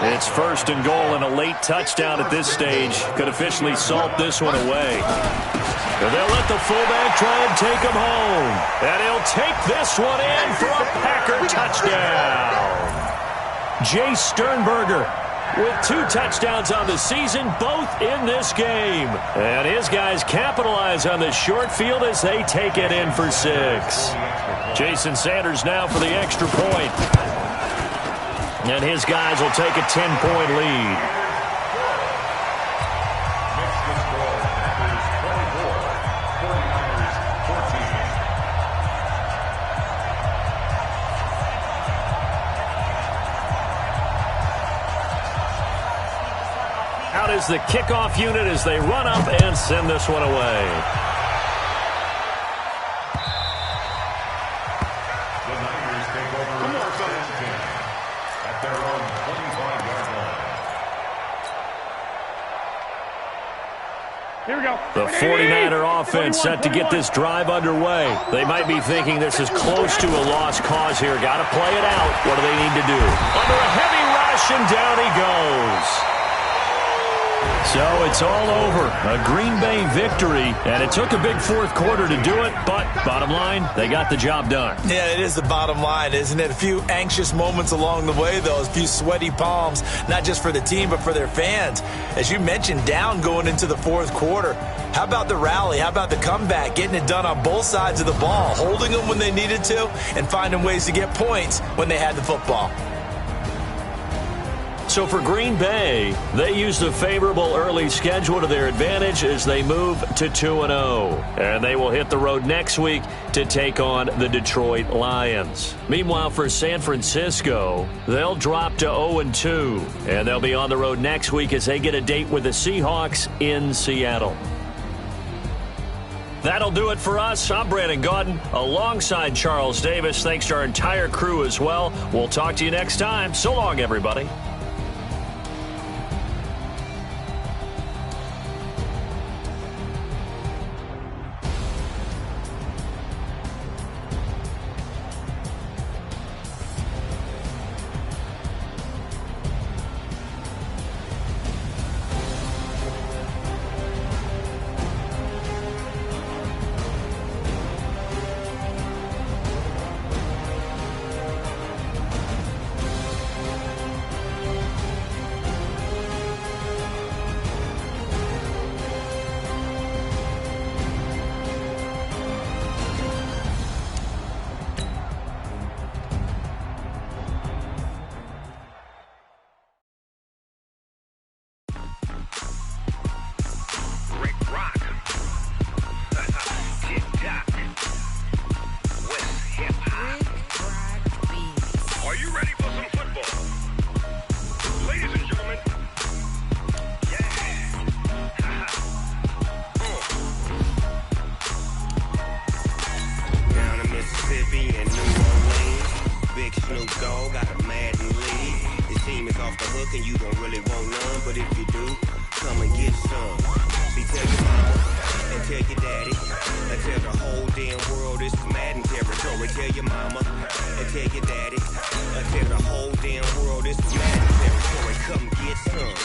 It's 1st and goal, and a late touchdown at this stage could officially salt this one away. And they'll let the fullback try and take him home. And he'll take this one in for a Packer touchdown. Jay Sternberger with 2 touchdowns on the season, both in this game. And his guys capitalize on the short field as they take it in for 6. Jason Sanders now for the extra point. And his guys will take a 10-point lead. Out is the kickoff unit as they run up and send this one away. The 49er offense set to get this drive underway. They might be thinking this is close to a lost cause here. Got to play it out. What do they need to do? Under a heavy rush, and down he goes. So it's all over. A Green Bay victory, and it took a big 4th quarter to do it, but bottom line, they got the job done. Yeah, it is the bottom line, isn't it? A few anxious moments along the way, though, a few sweaty palms, not just for the team, but for their fans. As you mentioned, down going into the 4th quarter. How about the rally? How about the comeback? Getting it done on both sides of the ball, holding them when they needed to, and finding ways to get points when they had the football. So for Green Bay, they used a favorable early schedule to their advantage as they move to 2-0. And they will hit the road next week to take on the Detroit Lions. Meanwhile, for San Francisco, they'll drop to 0-2. And they'll be on the road next week as they get a date with the Seahawks in Seattle. That'll do it for us. I'm Brandon Gaudin alongside Charles Davis. Thanks to our entire crew as well. We'll talk to you next time. So long, everybody. hook and you don't really want none, but if you do, come and get some. See, tell your mama and tell your daddy and tell the whole damn world this is Madden territory. Tell your mama and tell your daddy and tell the whole damn world this is Madden territory. Come get some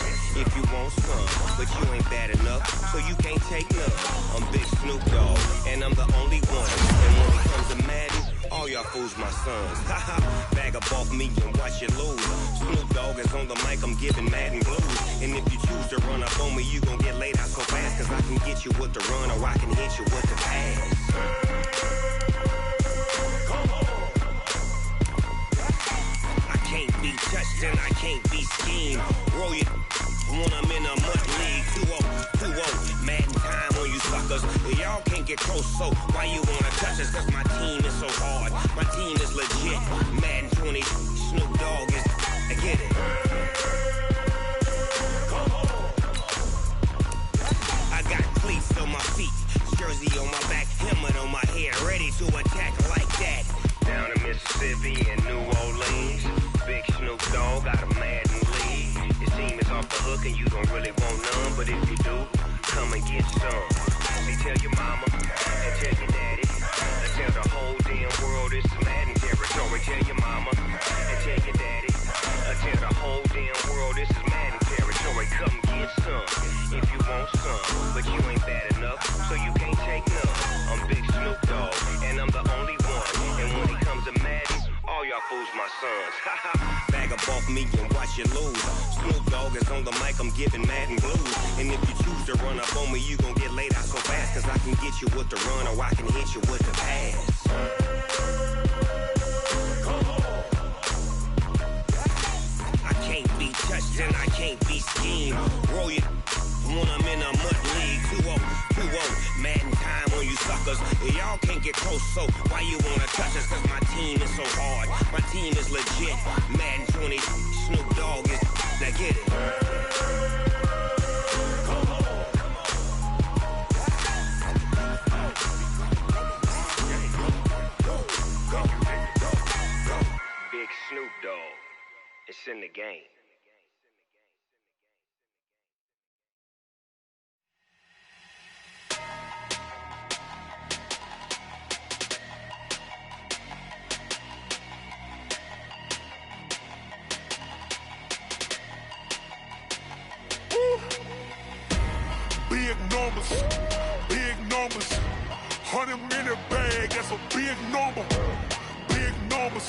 if you want some, but you ain't bad enough, so you can't take none. I'm Big Snoop Dogg, and I'm the only one. And when it comes to Madden, all y'all fools my sons. Haha, bag up off me and watch you lose. Snoop Dogg is on the mic, I'm giving Madden blues. And if you choose to run up on me, you gon' get laid out so fast, cause I can get you with the run or I can hit you with the pass. I can't be touched and I can't be schemed. Roll you when I'm in a mud league. 2-0, Madden time on you suckers. Y'all can't get close, so why you wanna touch us? Cause my team is so hard, my team is legit. Madden 20, Snoop Dogg is, I get it. I got cleats on my feet, jersey on my back, helmet on my head, ready to attack like that. Down in Mississippi and New Orleans, Big Snoop Dogg got a Madden league. Your team is off the hook and you don't really want none, but if you do, come and get some. See, tell your mama and tell your daddy and tell the whole damn world this is Madden territory. Tell your mama and tell your daddy and tell the whole damn world this is Madden territory. Come get some if you want some, but you ain't bad enough, so you can't take none. I'm Big Snoop Dogg, and I'm the only one. And when it comes to Madden, all y'all fools my sons. Bag up off me and watch you lose. Snoop Dogg is on the mic, I'm giving Madden blues. And if you choose to run up on me, you gon' get laid out so fast, cause I can get you with the run or I can hit you with the pass. I can't be touched and I can't be schemed. Roll you when I'm in a mud league. 2-0, Madden time on you suckers. Y'all can't get close, so why you wanna touch us? Cause my team is so hard, my team is legit. Madden 20, Snoop Dogg is, now get it. Big Snoop Dogg, it's in the game. Big numbers, 100-minute bag, that's a big number. Big numbers,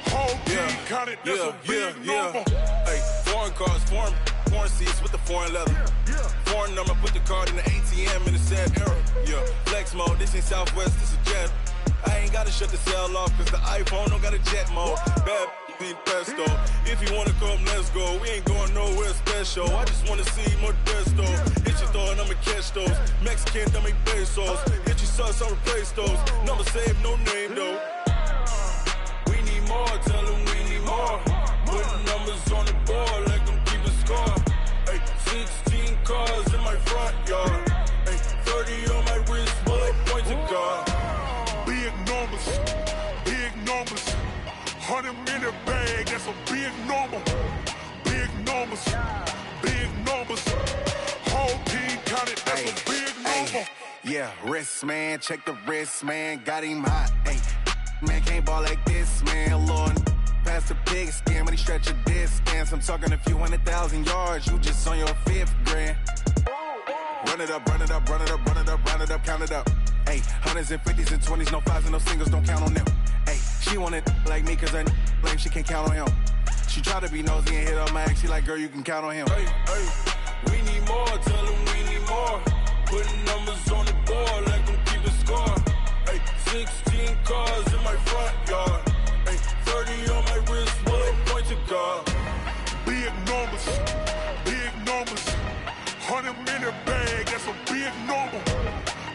whole team counted, that's a big number. Hey, foreign cars, foreign seats with the foreign leather. Foreign number, put the card in the ATM in the sad era. Yeah, flex mode, this ain't Southwest, this is Jet. I ain't gotta shut the cell off, cause the iPhone don't got a jet mode. Bad need pesto. If you wanna come, let's go. We ain't going nowhere special. I just wanna see more Modesto. Hit your throw and I'ma catch those. Mexican, dummy pesos. Hit your sauce, I'll replace those. Number saved, no name though. We need more, tell them we need more. Putting numbers on the board, like them keeping score. Hey, 16 cars in my front yard. Hey, 30 on my wrist, bullet point to God. Big numbers, 100-minute bag, that's a big number. Big numbers, whole team counted, that's a big number. Yeah, wrist man, check the wrist man, got him hot. Hey, man can't ball like this, man. Lord, past the big skin when he stretch a distance. I'm talking a few 100,000 yards, you just on your 5th grand. Run it up, run it up, run it up, run it up, run it up, count it up. Hey, 100s and 50s and 20s, no 5s and no singles, don't count on them. Hey, she want it like me, cause her like she can't count on him. She try to be nosy and hit on my ex, she like, girl, you can count on him. Hey, we need more, tell them we need more. Putting numbers on the board, like them keeping score. Hey, 16 cars in my front yard. Hey, 30 on my wrist, bullet point to God. Big numbers, 100-minute bag, that's a big number.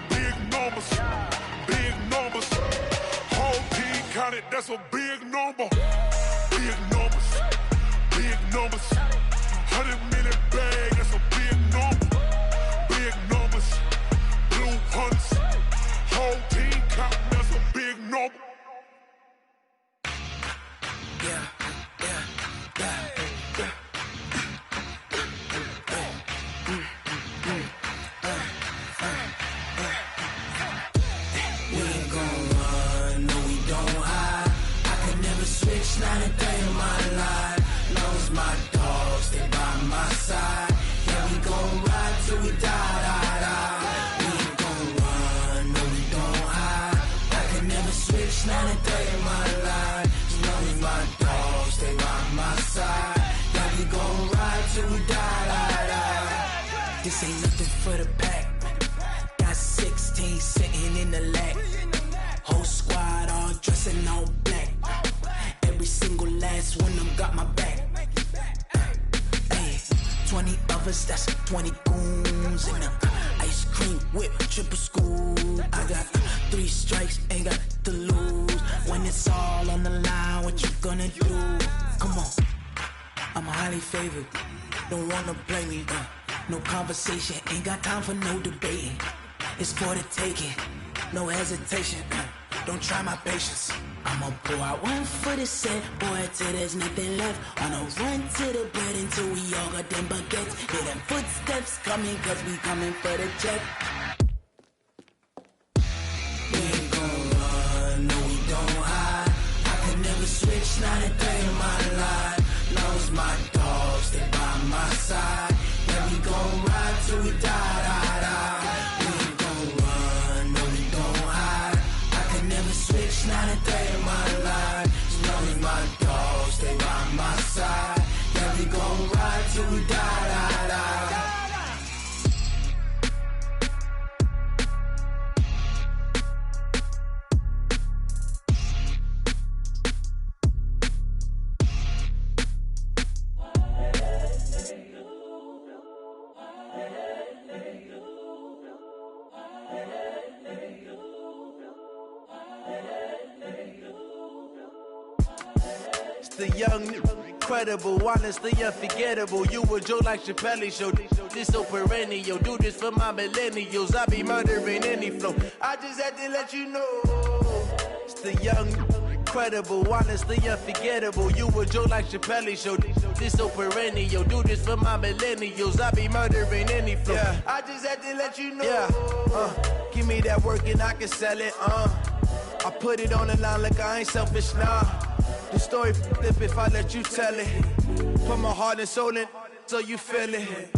Big numbers, whole team counted, that's a big number. Big numbers, 100-minute bag, that's a big number. Big numbers, blue hunts, whole team counting, that's a big number. Yeah. triple school. I got 3 strikes, ain't got to lose. When it's all on the line, what you gonna do? Come on, I'm highly favored. Don't wanna blame me, no conversation, ain't got time for no debating. It's for the taking, no hesitation, don't try my patience. I'ma pour out 1 for the set, boy, till there's nothing left. On a run to the bread until we all got them baguettes. Hear them footsteps coming, cause we coming for the check. We ain't gon' run, no we don't hide. I can never switch, not a day in my life. Knows my dogs, they by my side. Yeah, we gon' ride till we die, die, die. We ain't gon' run, no we don't hide. I can never switch, not a day in my life. Knows my dogs, they by my side. Yeah, we gon' ride till we die, die, die. The young, incredible, honestly unforgettable. You a Joe like Chappelle show. This so perennial. Do this for my millennials. I be murdering any flow. I just had to let you know. It's the young, incredible, honestly unforgettable. You a Joe like Chappelle show. This so perennial. Do this for my millennials. I be murdering any flow. Yeah. I just had to let you know. Yeah. Give me that work and I can sell it. I put it on the line like I ain't selfish, nah. The story flip if I let you tell it. Put my heart and soul in so you feel it.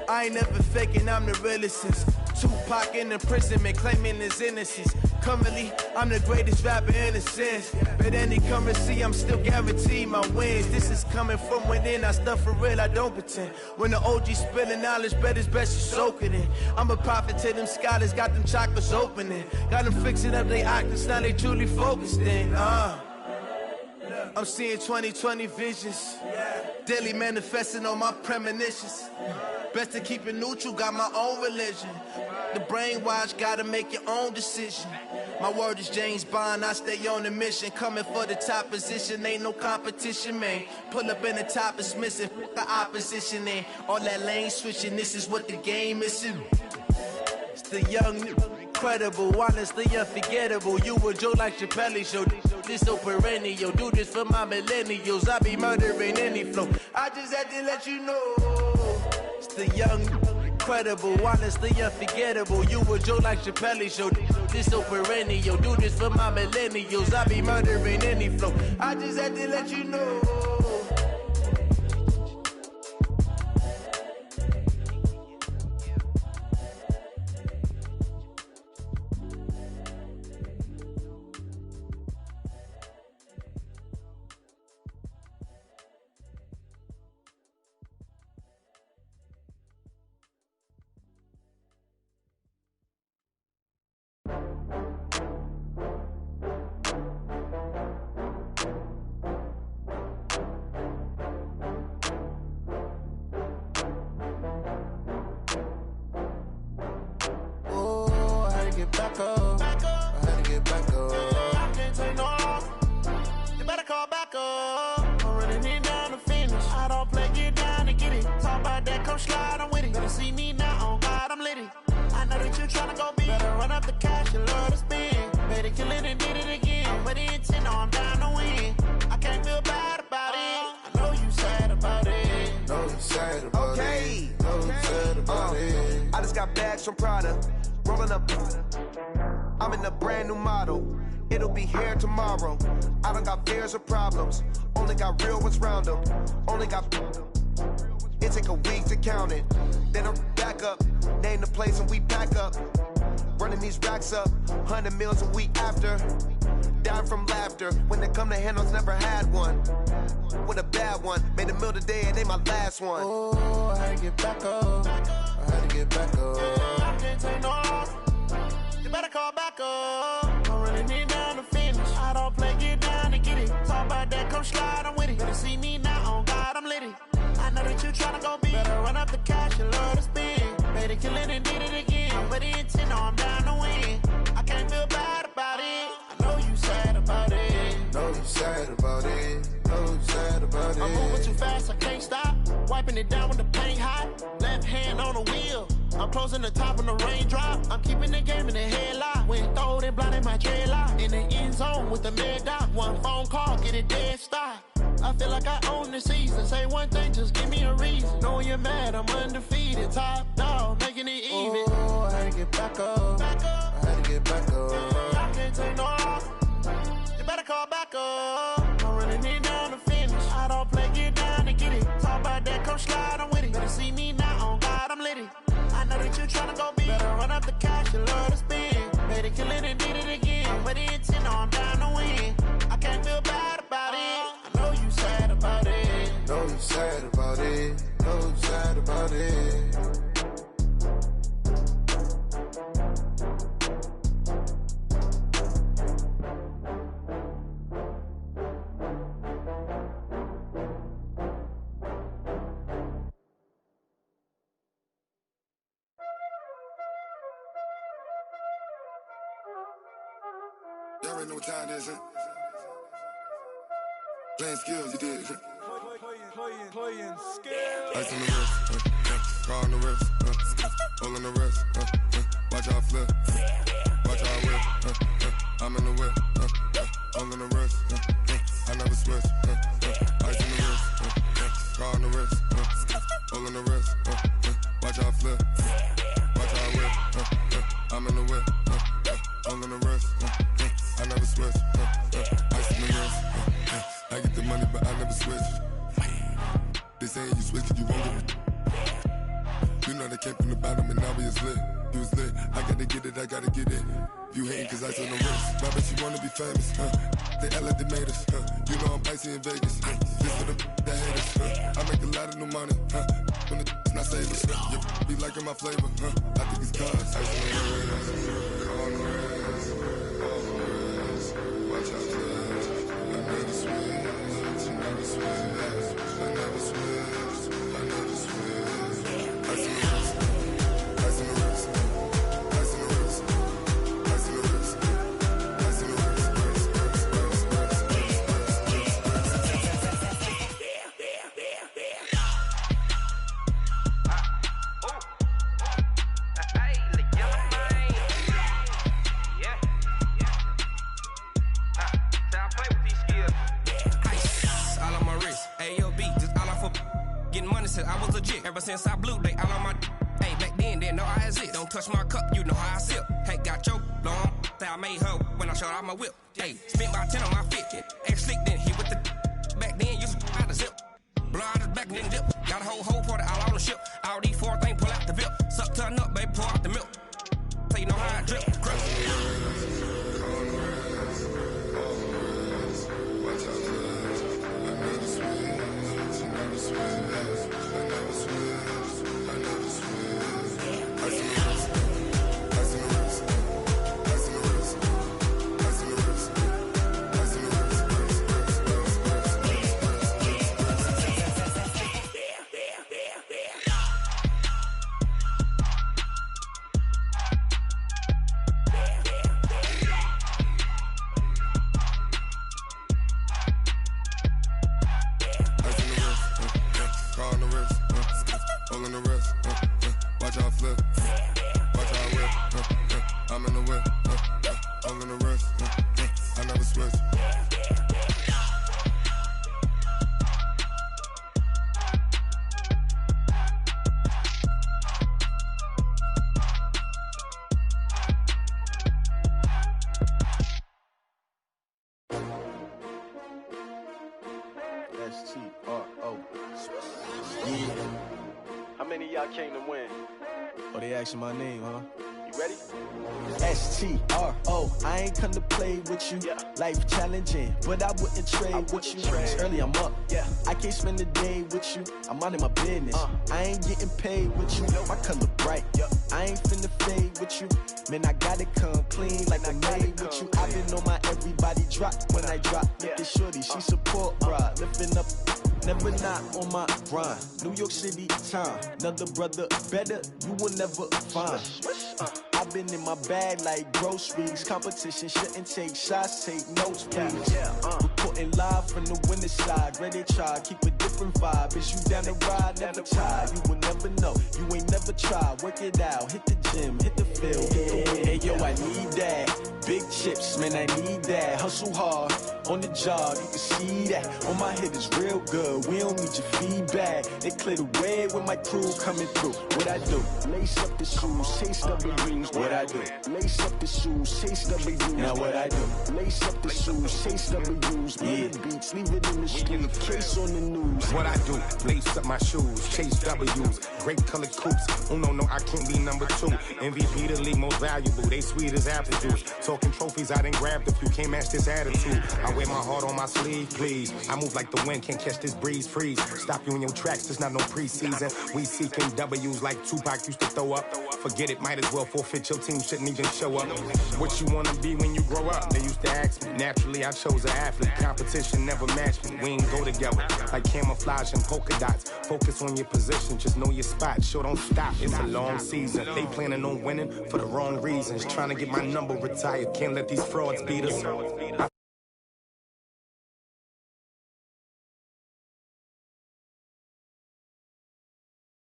I ain't never faking, I'm the realest since Tupac in imprisonment, claiming his innocence. Currently, I'm the greatest rapper in a sense. But any currency, I'm still guaranteed my wins. This is coming from within, I stuff for real, I don't pretend. When the OG spilling knowledge, bet it's best you soak it in. I'm a prophet to them scholars, got them chakras opening. Got them fixing up they octaves, now they truly focused in. I'm seeing 2020 visions, daily manifesting on my premonitions. Best to keep it neutral, got my own religion. The brainwash, gotta make your own decision. My word is James Bond, I stay on the mission. Coming for the top position, ain't no competition, man. Pull up in the top, it's missing, the opposition in. All that lane switching, this is what the game is in. It's the young, incredible, honestly unforgettable. You a Joe like Chappelle show. This so perennial. Do this for my millennials. I be murdering any flow. I just had to let you know. It's the young, incredible, honestly unforgettable. You a Joe like Chappelle show. This so perennial. Do this for my millennials. I be murdering any flow. I just had to let you know. Back up. I had to get back up. I can't take no loss. You better call back up. I'm running it down to finish. I don't play, get down to get it. Talk about that, come slide, I'm with it. Better see me now, on God, I'm litty. I know that you tryna go big. Better run up the cash, you love to spend. Better kill it and did it again. I'm with the intent, no, I'm down to win. I can't feel bad about it. I know you sad about it. Know you sad about it. Know you sad about it. I just got bags from Prada. Rolling up, I'm in a brand new model. It'll be here tomorrow. I don't got fears or problems. Only got real ones round them. Only got. It take a week to count it. Then I'm back up. Name the place and we pack up. Running these racks up. 100 meals a week after. Dying from laughter. When they come to handles, never had one. With a bad one. Made a meal today and they my last one. Oh, I had to get back up. I had to get back up. I can't take no loss. You better call back up. I'm running it down to finish. I don't play, get down to get it. Talk about that, come slide, I'm with it. Better see me now, on God, I'm litty. I know that you tryna go big. Better run up the cash, you love to spend. Better kill it and did it again. I'm with the intent, wiping it down with the paint hot. Left hand on the wheel. I'm closing the top on the raindrop. I'm keeping the game in the headlock. When throwed and blinded my dreadlock. In the end zone with the mad dot. One phone call, get it dead stop. I feel like I own the season. Say one thing, just give me a reason. Knowing you're mad, I'm undefeated. Top dog, making it even. Oh, I had to get back up. I had to get back up. I can't take no off. You better call back up. I'm running it down to finish. I don't play, get down and get it. Talk about that, come slide, I'm with it. Better see me now, on God, I'm lit it. I know that you're tryna go big. Better run up the cash, you love to spend. Made it, kill it, and did it again. But the intent, I'm down to win. I can't feel bad about it. I know you sad about it. Know you sad about it. Know you sad about it. Y'all already know what time it is, huh? Playing skills, you did. Playing skills. Ice on the wrist, car on the wrist, hole in the wrist, watch how I flip, watch how I whip, I'm in the whip, hole in the wrist, I never switch, ice on the wrist, car on the wrist, hole in the wrist, watch how I flip, watch how I whip, I'm in the whip, hole in the wrist, I never switch, ice on the wrist, I get the money but I never switch. They saying you switch 'cause you won't get it. You know they came from the bottom and now we is lit. You was lit, I gotta get it, I gotta get it. You hating 'cause ice on the wrist. My bitch, you wanna be famous, They act like they made us, You know I'm icy in Vegas, This for the that hate us, I make a lot of new money, When the not savers, You be liking my flavor, I think it's cause ice on the wrist, on the wrist, on the wrist. Watch out, flash. I never switch, I never switch. I never switch, I never switch. Ice in the wrist, ice in the wrist, ice in the wrist, ice in the wrist, ice in the wrist, I was legit ever since I blew they all on my hey back then didn't know I exist. Don't touch my cup, you know how I sip. Hey, got your long that I made her when I showed out my whip. Hey, spent about 10 on my fit. Ex slick then he with the back then used to out the zip. Blow out his back and then dip. Got a whole party all on the ship. All these four things pull out the VIP. Suck turn up, baby, pour out the milk. So you know how I drip. Crush. watch out, flash. I never switch, I never switch. I never switch, I never switch. Ice in the wrist, ice in the wrist, ice in the wrist, ice in the wrist, ice in the wrist, car on the wrist, hole in the wrist, watch how I flip, watch how I whip, I'm in the whip, hole in the wrist, I never switch. S-T-R-O. Yeah. How many of y'all came to win? Oh, they asking my name, huh? You ready? S-T-R-O. I ain't come to play with you. Life challenging, but I wouldn't trade with you. It's early, I'm up. I can't spend the day with you. I'm minding my business. I ain't getting paid with you. My color bright. I ain't finna fade with you. Man, I gotta come clean like I made with you. I've been on my everybody drop when I drop. Look at shorty, she support, bruh. Lifting up. Never not on my grind. New York City time. Another brother better, you will never find. I've been in my bag like groceries. Competition shouldn't take shots, take notes, please. Reporting live from the winter side. Ready to try, keep a different different vibe. Bitch, you down the ride, never tired. You will never know. You ain't never tried. Work it out. Hit the gym, hit the field, hit the wind. Hey, yo, I need that. Big chips, man, I need that. Hustle hard on the job, you can see that. On my head is real good. We don't need your feedback. They clear the way when my crew coming through. What I do? Lace up the shoes, chase W's. What I do? Lace up the shoes, chase W's. Now what I do? Lace up the shoes, chase W's. Yeah, beats, leave it in the street. Case on the news. What I do? Lace up my shoes, chase W's. Great colored coops. Oh no, I can't be number 2. MVP the league most valuable. They sweet as apple juice. Talking trophies, I done grabbed a few. Can't match this attitude. I wear my heart on my sleeve, please. I move like the wind, can't catch this breeze, freeze. Stop you in your tracks, there's not no preseason. We seeking W's like Tupac used to throw up. Forget it, might as well forfeit. Your team shouldn't even show up. What you wanna be when you grow up? They used to ask me. Naturally, I chose an athlete. Competition never matched me. We ain't go together like camouflage and polka dots. Focus on your position, just know your spot. Sure, don't stop. It's a long season. They planning on winning for the wrong reasons. Trying to get my number retired. Can't let these frauds beat us.